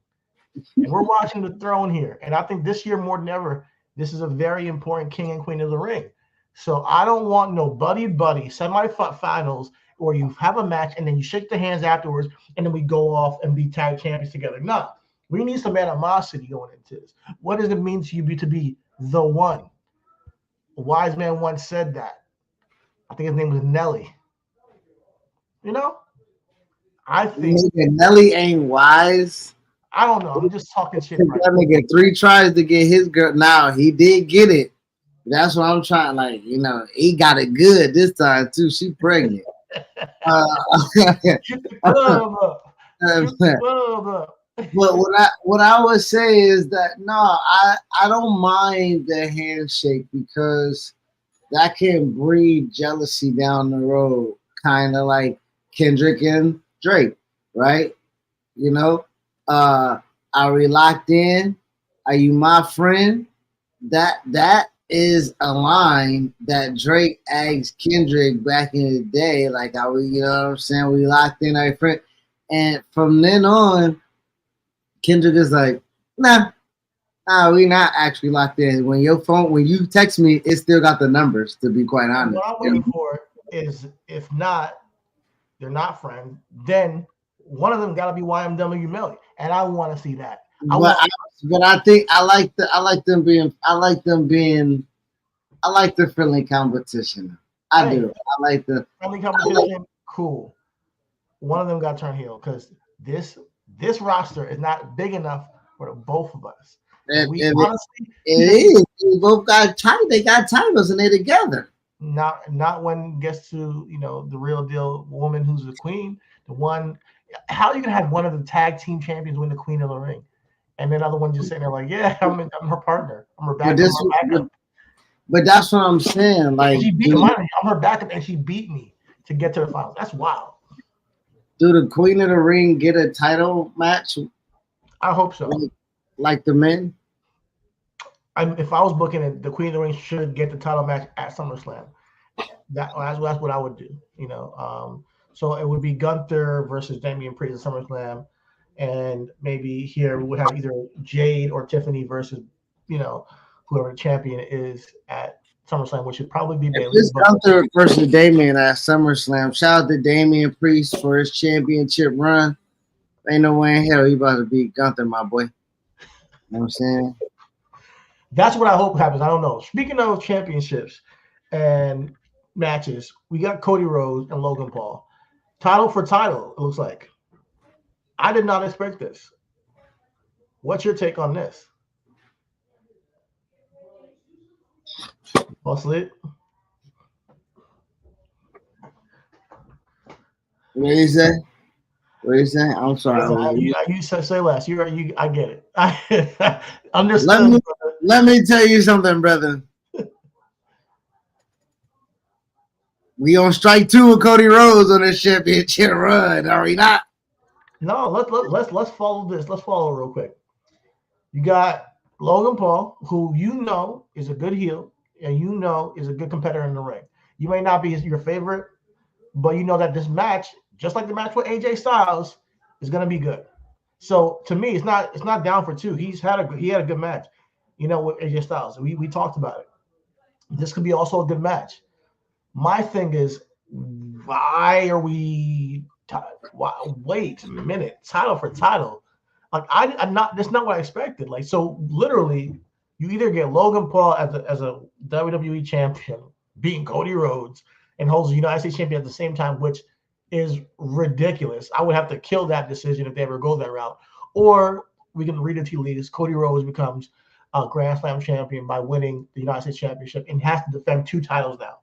And we're watching the throne here. And I think this year more than ever, this is a very important king and queen of the ring. So I don't want no buddy semifinals where you have a match and then you shake the hands afterwards and then we go off and be tag champions together. No, we need some animosity going into this. What does it mean to you to be the one? A wise man once said that. I think his name was Nelly. You know? I think Nelly ain't wise. I don't know. I'm just talking shit. Right that nigga 3 tries to get his girl. Now he did get it. That's what I'm trying. Like, you know, he got it good this time too. She pregnant. But what I would say is that no, I don't mind the handshake because that can breed jealousy down the road. Kind of like Kendrick and Drake, right? You know, are we locked in? Are you my friend? That is a line that Drake asked Kendrick back in the day. Like, are we, you know what I'm saying? We locked in, our friend. And from then on, Kendrick is like, nah, we not actually locked in. When you text me, it still got the numbers, to be quite honest. What I'm waiting for is, if not, they're not friends, then one of them got to be YMW Melly, and I want to see that. But I think I like the friendly competition. I do. I like the friendly competition. Cool. One of them got turned heel because this roster is not big enough for the both of us. Honestly, it is. They both got titles. They got titles, and they're together. Not when it gets to the real deal woman who's the queen. The one, how are you gonna have one of the tag team champions win the Queen of the Ring, and then other one just sitting there like, yeah, I'm her partner. I'm her backup. But that's what I'm saying. Like, I'm her backup, and she beat me to get to the finals. That's wild. Do the Queen of the Ring get a title match? I hope so. Like the men? If I was booking it, the Queen of the Ring should get the title match at SummerSlam. That's what I would do. So it would be Gunther versus Damian Priest at SummerSlam, and maybe here we would have either Jade or Tiffany versus whoever the champion is at SummerSlam, which would probably be Bayley. This Gunther versus Damian at SummerSlam. Shout out to Damian Priest for his championship run. Ain't no way in hell he about to beat Gunther, my boy. You know what I'm saying? That's what I hope happens. I don't know. Speaking of championships and matches, we got Cody Rhodes and Logan Paul. Title for title, it looks like. I did not expect this. What's your take on this? Boss Lit? What do you say? What do you say? I'm sorry. You say less. I get it. I understood. Let me tell you something, brother. We on strike 2 with Cody Rhodes on this championship run, are we not? No, let's follow this. Let's follow real quick. You got Logan Paul, who is a good heel, and is a good competitor in the ring. You may not be your favorite, but you know that this match, just like the match with AJ Styles, is gonna be good. So to me, it's not down for 2. He had a good match, with AJ Styles. We talked about it. This could be also a good match. My thing is, why are we? Wait a minute, title for title. Like that's not what I expected. Like, so literally, you either get Logan Paul as a WWE champion beating Cody Rhodes and holds the United States champion at the same time, which is ridiculous. I would have to kill that decision if they ever go that route. Or we can read the tea leaves. Cody Rhodes becomes a Grand Slam champion by winning the United States Championship and has to defend 2 titles now.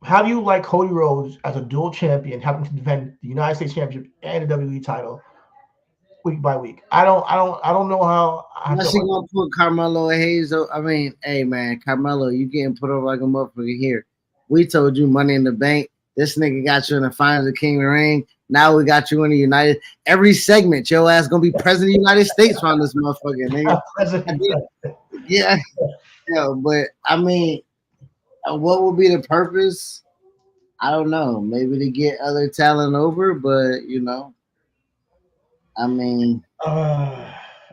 How do you like Cody Rhodes as a dual champion having to defend the United States Championship and the WWE title week by week? I don't know how. Unless you gonna put Carmelo Hayes. I mean, hey man, Carmelo, you getting put over like a motherfucker here. We told you Money in the Bank. This nigga got you in the finals of King of the Ring. Now we got you in the United. Every segment, your ass gonna be president of the United States on this motherfucker, nigga. Yeah, but I mean, what would be the purpose? I don't know. Maybe to get other talent over, but I mean,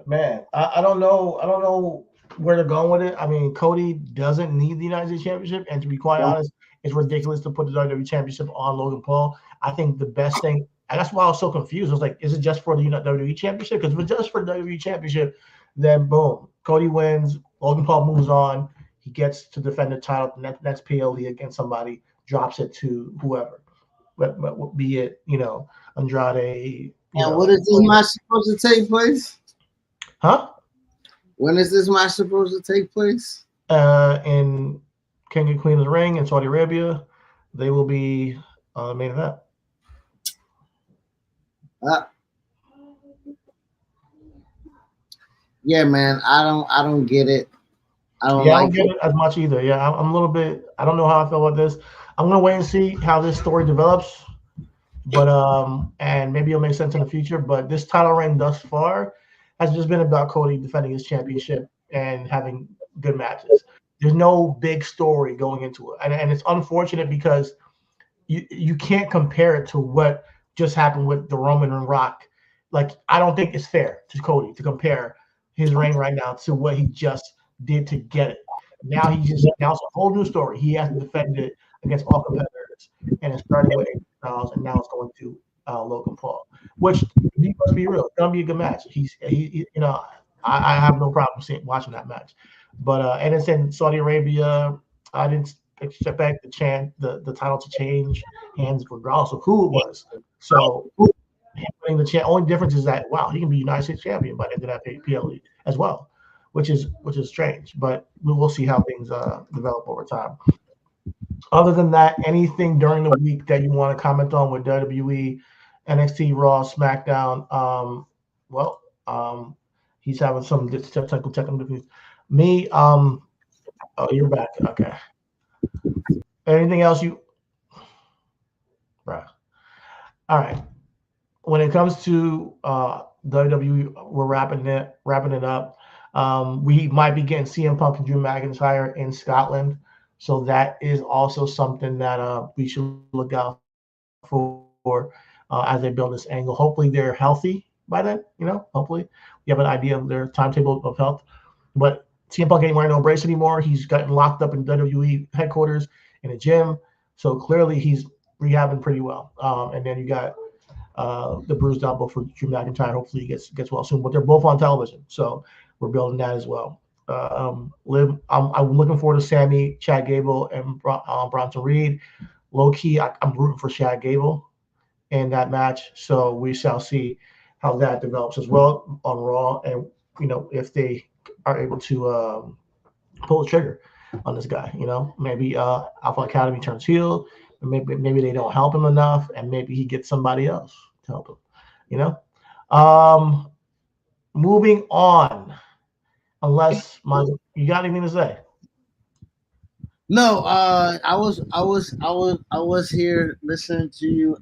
man, I don't know. I don't know where they're going with it. I mean, Cody doesn't need the United States Championship, and to be quite honest, it's ridiculous to put the WWE Championship on Logan Paul. I think the best thing, and that's why I was so confused. I was like, is it just for the WWE Championship? Because if it's just for the WWE Championship, then boom, Cody wins. Logan Paul moves on. He gets to defend the title next PLE against somebody, drops it to whoever, be it Andrade. And what is this match supposed to take place? Huh? When is this match supposed to take place? In King and Queen of the Ring in Saudi Arabia. They will be on the main event. Yeah, man. I don't get it. I don't Yeah, I don't like get it. it as much either. Yeah, I'm a little bit. I don't know how I feel about this. I'm gonna wait and see how this story develops. But and maybe it'll make sense in the future. But this title reign thus far has just been about Cody defending his championship and having good matches. There's no big story going into it, and it's unfortunate because you can't compare it to what just happened with the Roman and Rock. Like I don't think it's fair to Cody to compare his reign right now to what he just did to get it. Now it's a whole new story. He has to defend it against all competitors, and it started with AJ Styles, and now it's going to Logan Paul. Which let's be real, it's gonna be a good match. I have no problem watching that match. But and it's in Saudi Arabia. I didn't expect the title to change hands regardless of who it was. So him winning the only difference is that wow, he can be United States champion by the end of that PLE as well, which is strange. But we will see how things develop over time. Other than that, anything during the week that you want to comment on with WWE, NXT, Raw, SmackDown? Well, he's having some technical difficulties. Me, oh, you're back. Okay. Anything else you? Right. All right. When it comes to WWE, we're wrapping it up. We might be getting CM Punk and Drew McIntyre in Scotland, so that is also something that we should look out for as they build this angle. Hopefully, they're healthy by then. Hopefully, we have an idea of their timetable of health. But CM Punk ain't wearing no brace anymore. He's gotten locked up in WWE headquarters in a gym, so clearly he's rehabbing pretty well. And then you got the bruised elbow for Drew McIntyre. Hopefully he gets well soon. But they're both on television, so we're building that as well. I'm looking forward to Sammy, Chad Gable, and Bronson Reed. Low key, I'm rooting for Chad Gable in that match, so we shall see how that develops as well on Raw, and if they are able to pull the trigger on this guy. Maybe Alpha Academy turns heel. Maybe they don't help him enough, and maybe he gets somebody else to help him. Moving on. Unless you got anything to say? No, I was here listening to you.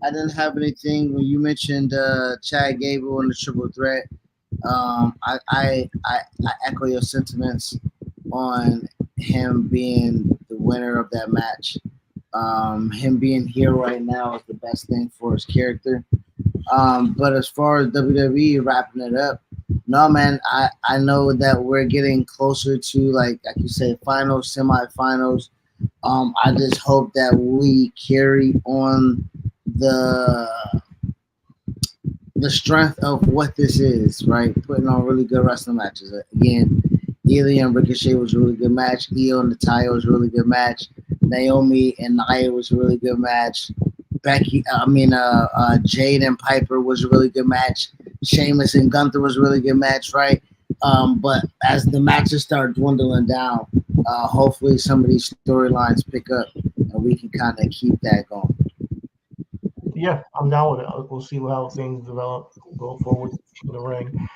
I didn't have anything when you mentioned Chad Gable and the triple threat. I echo your sentiments on him being the winner of that match. Him being here right now is the best thing for his character. But as far as WWE wrapping it up, no man, I know that we're getting closer to like you say, finals, semifinals. I just hope that we carry on the strength of what this is, right? Putting on really good wrestling matches. Again, Ilya and Ricochet was a really good match. Io and Natalya was a really good match. Naomi and Nia was a really good match. Jade and Piper was a really good match. Sheamus and Gunther was a really good match, right? But as the matches start dwindling down, hopefully some of these storylines pick up and we can kind of keep that going. Yeah, I'm down with it. We'll see how things develop go forward in the ring.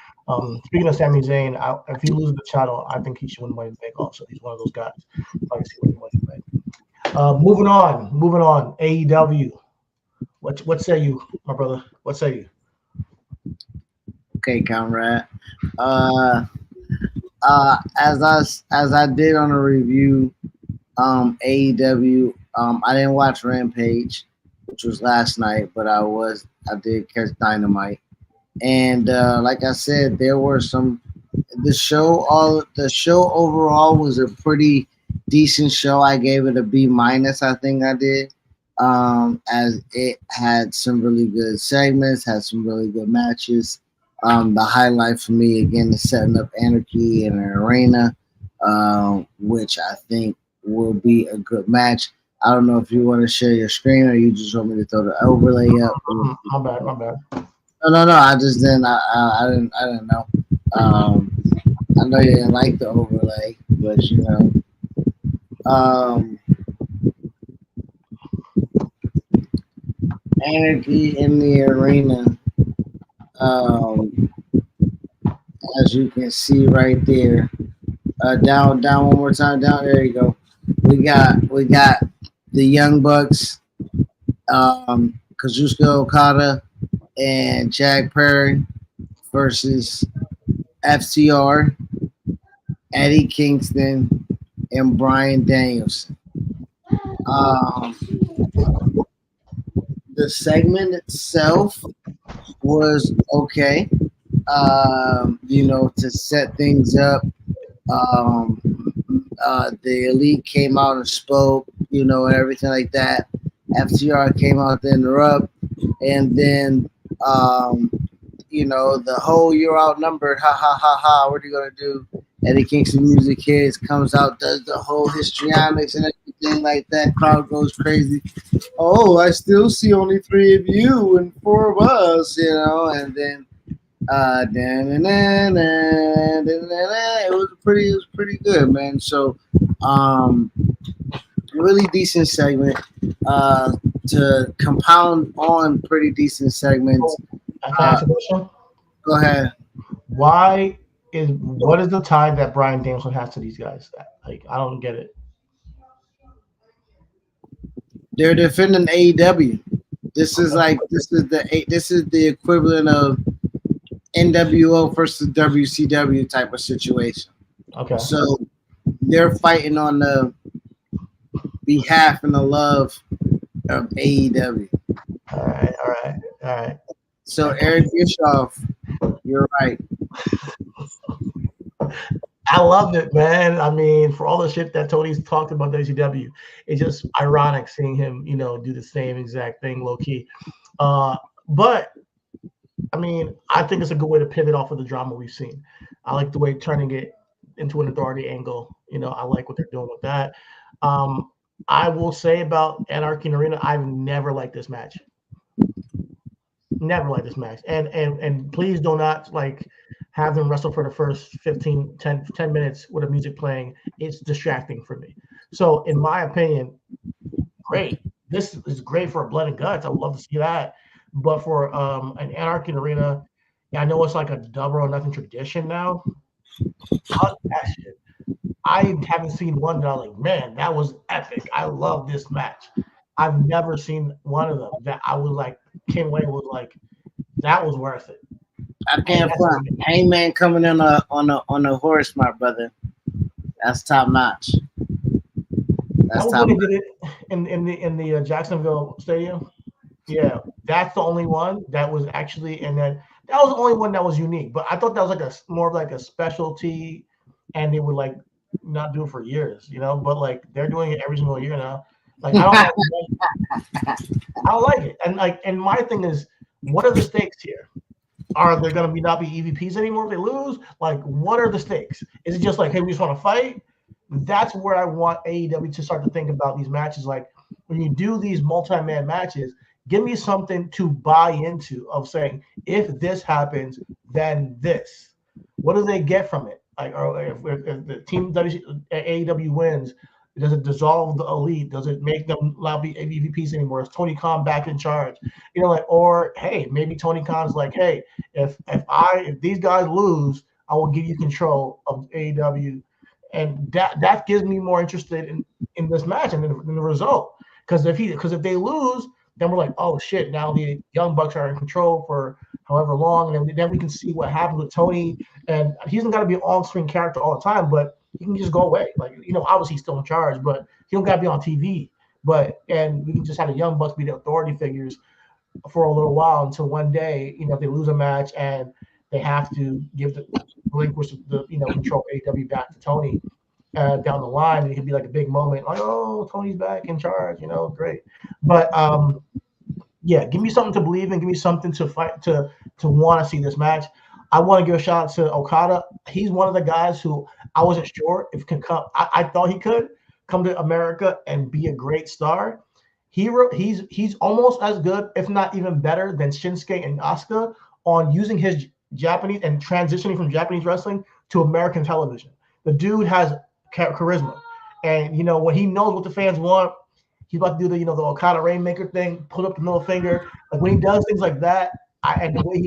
Speaking of Sami Zayn, if he loses the title, I think he should win Money in the Bank also. He's one of those guys. I can see winning Money in the Bank. Moving on. AEW. What say you, my brother? What say you? Okay, comrade. As I did on a review, AEW. I didn't watch Rampage, which was last night, but I did catch Dynamite, and like I said, there were some. The show overall was a pretty decent show. I gave it a B-. I think I did. As it had some really good segments, had some really good matches. The highlight for me again is setting up Anarchy in an arena, which I think will be a good match. I don't know if you want to share your screen or you just want me to throw the overlay up. My bad. No. I just didn't. I didn't know. I know you didn't like the overlay, but Anarchy in the arena. As you can see right there, Down one more time. Down. There you go. We got the Young Bucks, Kazuchika Okada and Jack Perry versus FTR, Eddie Kingston, and Brian Danielson. Um, the segment itself was okay. To set things up. Um, the Elite came out and spoke, and everything like that. FTR came out to interrupt, and then, the whole "you're outnumbered," ha ha ha ha. What are you gonna do? Eddie Kingston Music Hits comes out, does the whole histrionics and everything like that. Crowd goes crazy. Oh, I still see only three of you and four of us, and then it was pretty good, man. So, really decent segment. To compound on pretty decent segments. I can ask you a question. Go ahead. What is the tie that Brian Danielson has to these guys? Like, I don't get it. They're defending AEW. This is the equivalent of NWO versus WCW type of situation. Okay. So they're fighting on the behalf and the love of AEW. All right. So Eric Bischoff, you're right. I loved it, man. I mean, for all the shit that Tony's talked about WCW, it's just ironic seeing him, do the same exact thing low key. But I mean, I think it's a good way to pivot off of the drama we've seen. I like the way turning it into an authority angle. I like what they're doing with that. I will say about Anarchy in Arena, I've never liked this match. Never liked this match. And please do not have them wrestle for the first 10 minutes with the music playing. It's distracting for me. So in my opinion, great. This is great for a Blood and Guts. I would love to see that. But for an Anarchy in Arena, I know it's like a double or nothing tradition now. How's that shit? I haven't seen one that I'm like, man, that was epic. I love this match. I've never seen one of them that I was like, came away with like, that was worth it. I can't front. Hangman coming in on a horse, my brother. That's top notch. That's top notch. Did it in the Jacksonville Stadium. Yeah, that's the only one that was actually, and then that was the only one that was unique. But I thought that was like more of like a specialty, and they would like not do it for years, But like they're doing it every single year now. Like I don't like it. And my thing is, what are the stakes here? Are there gonna not be EVPs anymore if they lose? Like, what are the stakes? Is it just like, hey, we just want to fight? That's where I want AEW to start to think about these matches. Like when you do these multi-man matches, give me something to buy into of saying, if this happens, then this. What do they get from it? Like, or if the team AEW wins, does it dissolve the Elite? Does it make them not be EVPs anymore? Is Tony Khan back in charge? Or hey, maybe Tony Khan's like, hey, if these guys lose, I will give you control of AEW, and that gives me more interested in this match and in the result. Because if they lose, then we're like, oh shit, now the Young Bucks are in control for however long, and then we can see what happens with Tony. And he doesn't got to be an on-screen character all the time, but he can just go away. Like, obviously he's still in charge, but he don't got to be on TV. And we can just have the Young Bucks be the authority figures for a little while until one day, if they lose a match and they have to relinquish the control of AEW back to Tony down the line, and it could be like a big moment, like, oh, Tony's back in charge, great. But yeah, give me something to believe in, give me something to fight to want to see this match. I want to give a shout out to Okada. He's one of the guys who I wasn't sure if can come. I thought he could come to America and be a great star. He's almost as good, if not even better, than Shinsuke and Asuka on using his Japanese and transitioning from Japanese wrestling to American television. The dude has charisma, and when he knows what the fans want, he's about to do the Okada Rainmaker thing, put up the middle finger. Like when he does things like that, and the way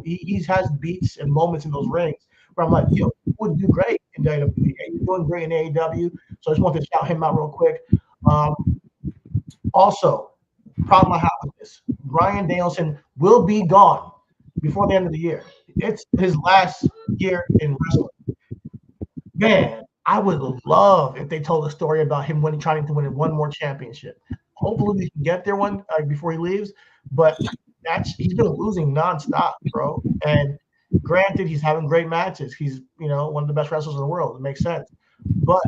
he has beats and moments in those rings where I'm like, he would do great in WWE. And he's doing great in AEW. So I just wanted to shout him out real quick. Also, problem I have with this: Bryan Danielson will be gone before the end of the year. It's his last year in wrestling. Man, I would love if they told a story about him trying to win one more championship. Hopefully, we can get there one before he leaves. But he's been losing nonstop, bro. And granted, he's having great matches. He's one of the best wrestlers in the world. It makes sense. But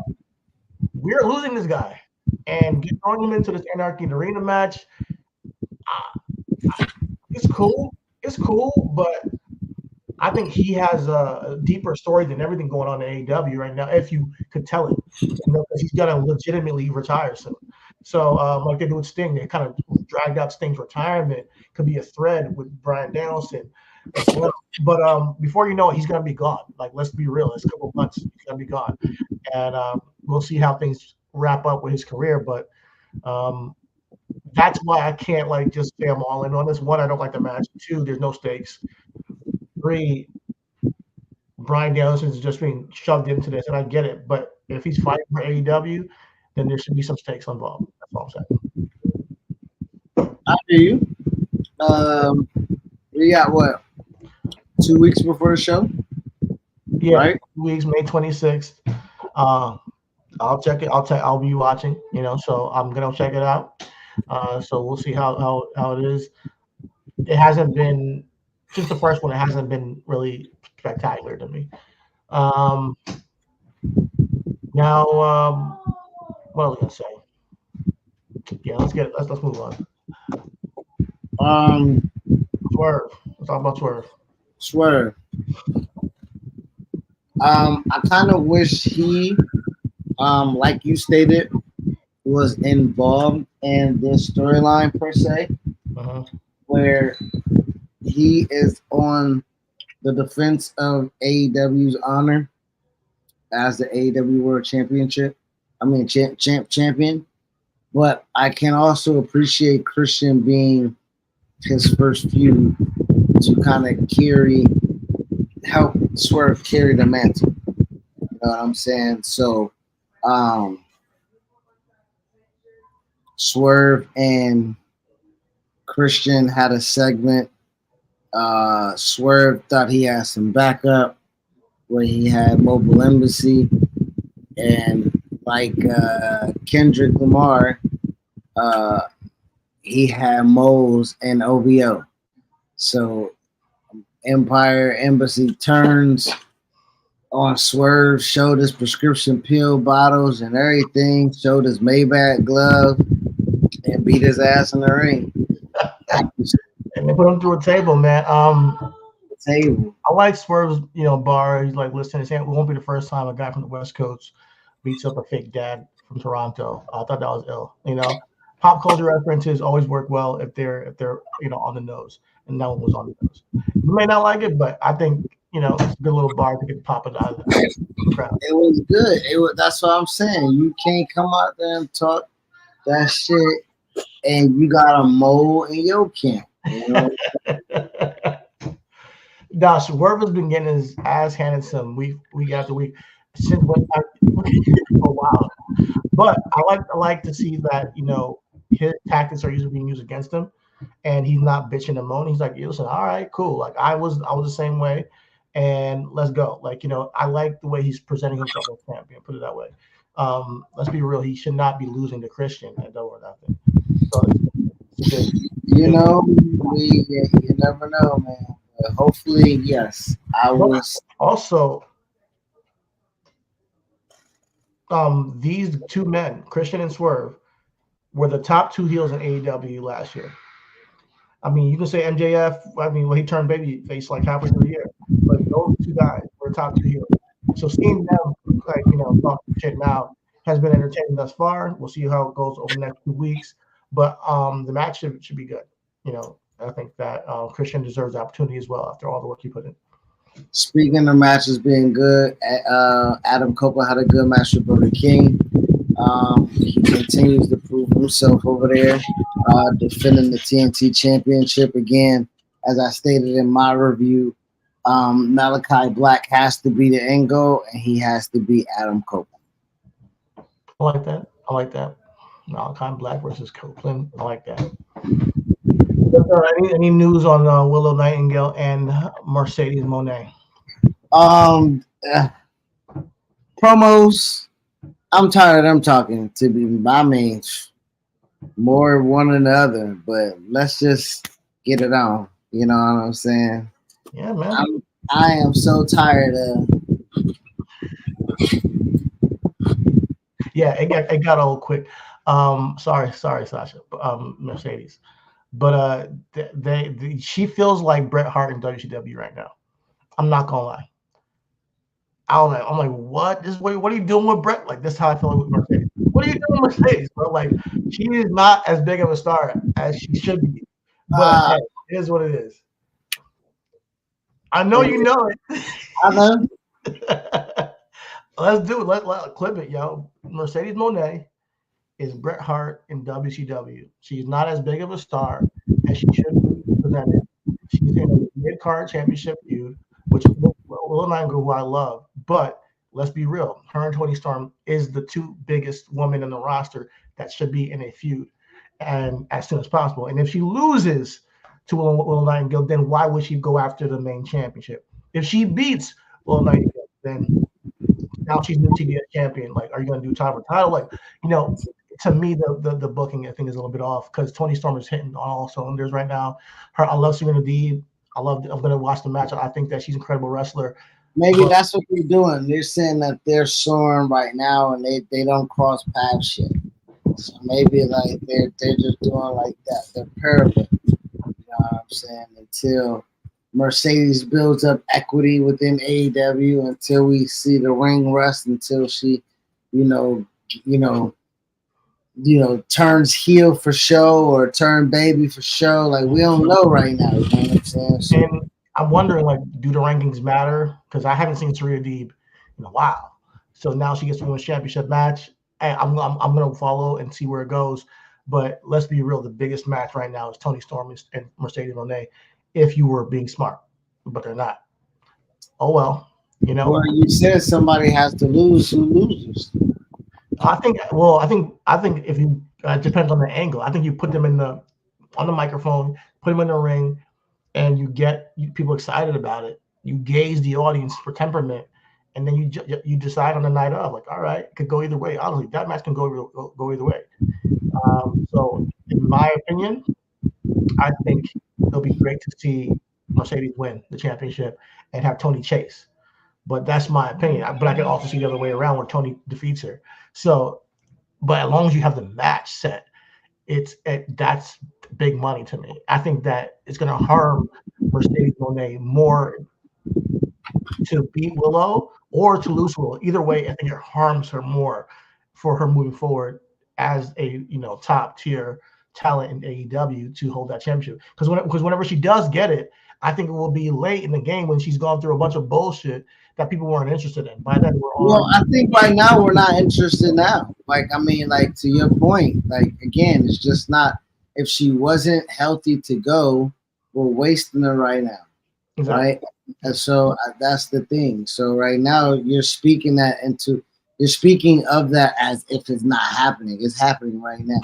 we're losing this guy, and throwing him into this Anarchy in the Arena match. It's cool. It's cool, but I think he has a deeper story than everything going on in AEW right now, if you could tell it. Because he's going to legitimately retire soon. So, like they did with Sting, they kind of dragged out Sting's retirement. Could be a thread with Bryan Danielson as well. But before you know it, he's going to be gone. Like, let's be real. It's a couple months. He's going to be gone. And we'll see how things wrap up with his career. But that's why I can't, just say I'm all in on this. One, I don't like the match. Two, there's no stakes. Three, Bryan Danielson is just being shoved into this, and I get it. But if he's fighting for AEW, then there should be some stakes involved. That's all I'm saying. I hear you. We got what? 2 weeks before the show? Yeah, right? 2 weeks, May 26th. I'll check it. I'll be watching. So I'm gonna check it out. So we'll see how it is. It hasn't been. Just the first one, it hasn't been really spectacular to me. Now, what are we gonna say? Yeah, let's move on. Swerve. Let's talk about Swerve. Swerve. I kind of wish he, like you stated, was involved in this storyline per se, where he is on the defense of AEW's honor as the AEW World Championship. Champion. But I can also appreciate Christian being his first feud to kind of help Swerve carry the mantle. You know what I'm saying? So, Swerve and Christian had a segment. Swerve thought he had some backup where he had Mobile Embassy, and like Kendrick Lamar, he had Moles and OVO. So Empire Embassy turns on Swerve, showed his prescription pill bottles and everything, showed his Maybach glove, and beat his ass in the ring. And they put him through a table, man. Table. I like Swerve's, bar. He's like, listen, it won't be the first time a guy from the West Coast beats up a fake dad from Toronto. I thought that was ill. Pop culture references always work well if they're on the nose, and that one was on the nose. You may not like it, but I think it's a good little bar to get pop it out of the crowd. It was good. That's what I'm saying. You can't come out there and talk that shit, and you got a mole in your camp. Now, Swerve has been getting his ass handed some week after week since for a while. But I like to see that his tactics are usually being used against him, and he's not bitching and moaning. He's like, listen, all right, cool. Like I was the same way, and let's go. Like I like the way he's presenting himself as champion. Put it that way. Let's be real. He should not be losing to Christian at Double or Nothing. So it's good. You never know, man. But hopefully, yes. I was also these two men, Christian and Swerve, were the top two heels in AEW last year. I mean, you can say MJF. He turned babyface like halfway through the year, but those two guys were top two heels. So seeing them, talk shit now has been entertaining thus far. We'll see how it goes over the next 2 weeks, but the match should be good. I think that Christian deserves the opportunity as well after all the work he put in. Speaking of matches being good, Adam Copeland had a good match with Brody King. He continues to prove himself over there, defending the TNT Championship again. As I stated in my review, Malachi Black has to be the end goal, and he has to beat Adam Copeland. I like that. I like that. Malachi Black versus Copeland. I like that. Any news on Willow Nightingale and Mercedes Moné? Promos. I'm tired of them talking. To be my main, more one than the other. But let's just get it on. You know what I'm saying? Yeah, man. I am so tired of. Yeah, it got old quick. Sorry, Sasha. Mercedes, but she feels like Bret Hart in WCW right now. I'm not gonna lie. I'm like, what? What are you doing with Bret? Like, this is how I feel with Mercedes. What are you doing with Mercedes, bro? Like, she is not as big of a star as she should be. But hey, it is what it is. I know you know it. I know. Let's do it. Let clip it, yo. Mercedes Moné is Bret Hart in WCW. She's not as big of a star as she should be presented. She's in a mid-card championship feud, which Willow Nightingale, who I love. But let's be real. Her and Toni Storm is the two biggest women in the roster that should be in a feud, and as soon as possible. And if she loses to Willow Nightingale, then why would she go after the main championship? If she beats Willow Nightingale, then now she's new TBS champion. Like, are you going to do title for title? Like, to me, the booking, I think, is a little bit off because Toni Storm is hitting on all cylinders right now. I love Serena Deeb. I'm going to watch the match. I think that she's an incredible wrestler. Maybe that's what they're doing. They're saying that they're soaring right now and they don't cross paths yet. So maybe like they're just doing like that. They're parallel. You know what I'm saying? Until Mercedes builds up equity within AEW, until we see the ring rust, until she, turns heel for show or turn baby for show. Like, we don't know right now. You know what I'm saying? So, and I'm wondering, like, do the rankings matter? Because I haven't seen Serena Deeb in a while. So now she gets to win a championship match. I'm going to follow and see where it goes. But let's be real. The biggest match right now is Toni Storm and Mercedes Moné, if you were being smart. But they're not. Oh, well. Well, you said somebody has to lose. Who loses? I think if you it depends on the angle. I think you put them on the microphone, put them in the ring, and you get people excited about it. You gauge the audience for temperament, and then you decide on the night of, like, all right, it could go either way. Honestly, that match can go either way. So, in my opinion, I think it'll be great to see Mercedes win the championship and have Toni chase. But that's my opinion. But I can also see the other way around where Toni defeats her. So, but as long as you have the match set, that's big money to me. I think that it's going to harm Mercedes Moné more to beat Willow or to lose Willow. Either way, I think it harms her more for her moving forward as a top tier talent in AEW to hold that championship. Because whenever she does get it, I think it will be late in the game when she's gone through a bunch of bullshit that people weren't interested in. By then, I think right now we're not interested now. Like, I mean, like, to your point, like, again, it's just not. If she wasn't healthy to go, we're wasting her right now, exactly. Right? And so that's the thing. So right now you're speaking of that as if it's not happening. It's happening right now.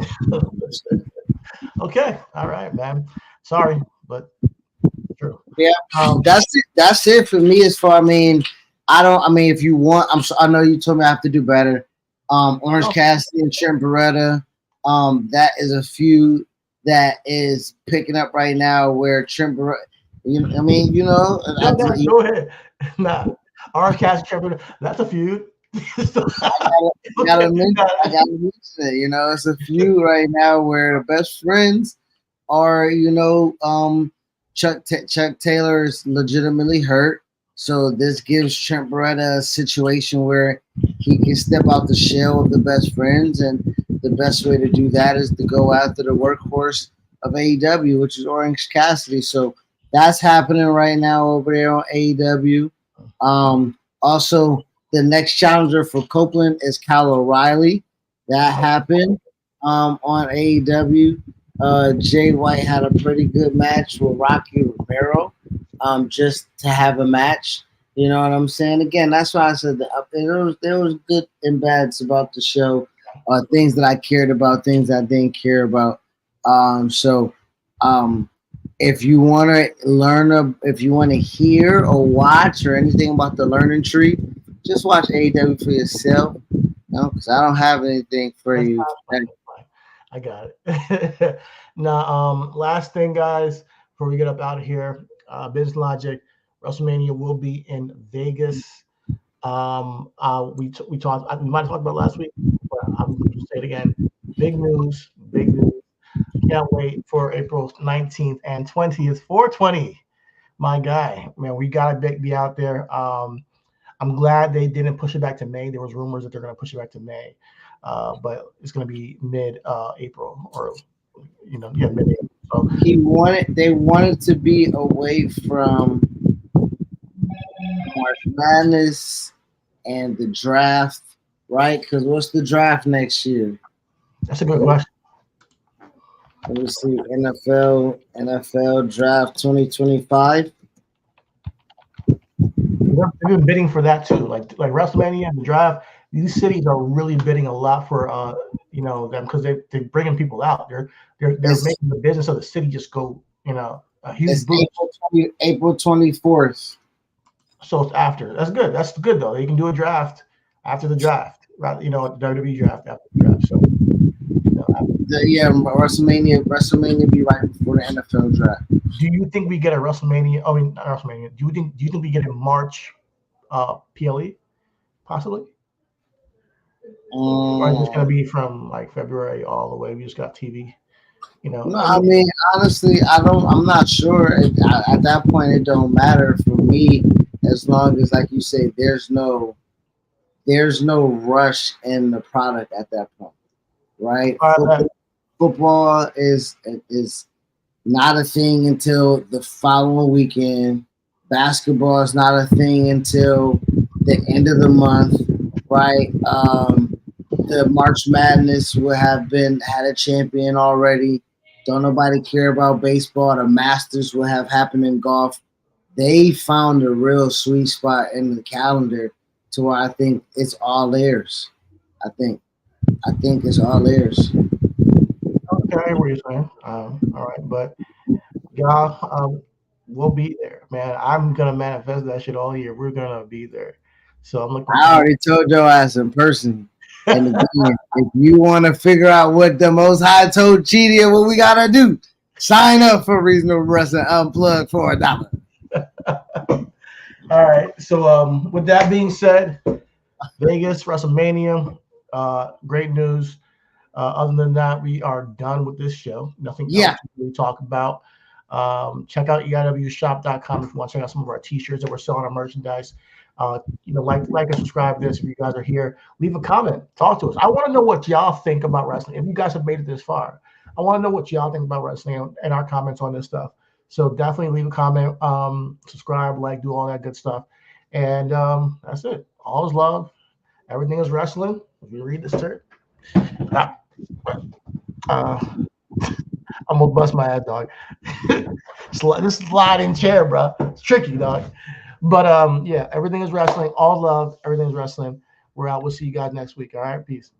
Okay, all right, man. Sorry, but true. Yeah, that's it for me. As far, if you want, I know you told me I have to do better. Orange Cassidy and Trent Beretta. That is a feud that is picking up right now. Where Trent Beretta, go ahead. Nah, Orange Cassidy, Trent Beretta. That's a feud. I gotta mention it. It's a feud right now where the best friends are, Chuck Taylor is legitimately hurt. So this gives Trent Beretta a situation where he can step out the shell of the best friends, and the best way to do that is to go after the workhorse of AEW, which is Orange Cassidy. So that's happening right now over there on AEW. Also, the next challenger for Copeland is Kyle O'Reilly. That happened on AEW. Jay White had a pretty good match with Rocky Romero. just to have a match. You know what I'm saying? Again, that's why I said that there was good and bads about the show, things that I cared about, things I didn't care about. So if you want to if you want to hear or watch or anything about the learning tree, just watch AEW for yourself. No, because I don't have anything for That's you. fine. I got it. Now, last thing, guys, before we get up out of here, Business Logic, WrestleMania will be in Vegas. We talked. We might have talked about last week, but I'm going to say it again. Big news! Big news! Can't wait for April 19th and 20th. 420, my guy. Man, we gotta be out there. I'm glad they didn't push it back to May. There was rumors that they're going to push it back to May, but it's going to be mid April or mid April. So they wanted to be away from March Madness and the draft, right? Because what's the draft next year? That's a good question. Let me see. NFL draft 2025. They've been bidding for that too. Like WrestleMania and the draft, these cities are really bidding a lot for them because they're bringing people out. They're making the business of the city just go a huge boost. April 24th. So it's after. That's good. That's good though. You can do a draft after the draft, right? The WWE draft after the draft. So WrestleMania be right before the NFL draft. Do you think we get a WrestleMania? I mean, not WrestleMania. Do you think we get a March PLE possibly? Or is it going to be from like February all the way? We just got TV. No, I mean, honestly, I'm not sure. At that point, it don't matter for me as long as, like you say, there's no rush in the product at that point, right? Football is not a thing until the following weekend. Basketball is not a thing until the end of the month, right? The March Madness will have had a champion already. Don't nobody care about baseball. The Masters will have happened in golf. They found a real sweet spot in the calendar to where I think it's all theirs. I think it's all theirs. Okay, I hear what you're saying. All right, but y'all, we'll be there, man. I'm gonna manifest that shit all year. We're gonna be there. So I'm looking. I already told your ass in person. And again, if you want to figure out what the Most High told Cheaty and what we gotta do, sign up for Reasonable Wrestling Unplugged for $1. All right. So with that being said, Vegas WrestleMania, great news. Other than that, we are done with this show. Nothing else to really talk about. Check out eiwshop.com if you want to check out some of our t-shirts that we're selling, our merchandise. Like and subscribe to this if you guys are here. Leave a comment. Talk to us. I want to know what y'all think about wrestling. If you guys have made it this far, I want to know what y'all think about wrestling and our comments on this stuff. So definitely leave a comment, subscribe, do all that good stuff. And that's it. All is love. Everything is wrestling. If you read this shirt. I'm gonna bust my ass, dog. This sliding chair, bro. It's tricky, dog. But everything is wrestling. All love. Everything is wrestling. We're out. We'll see you guys next week. All right. Peace.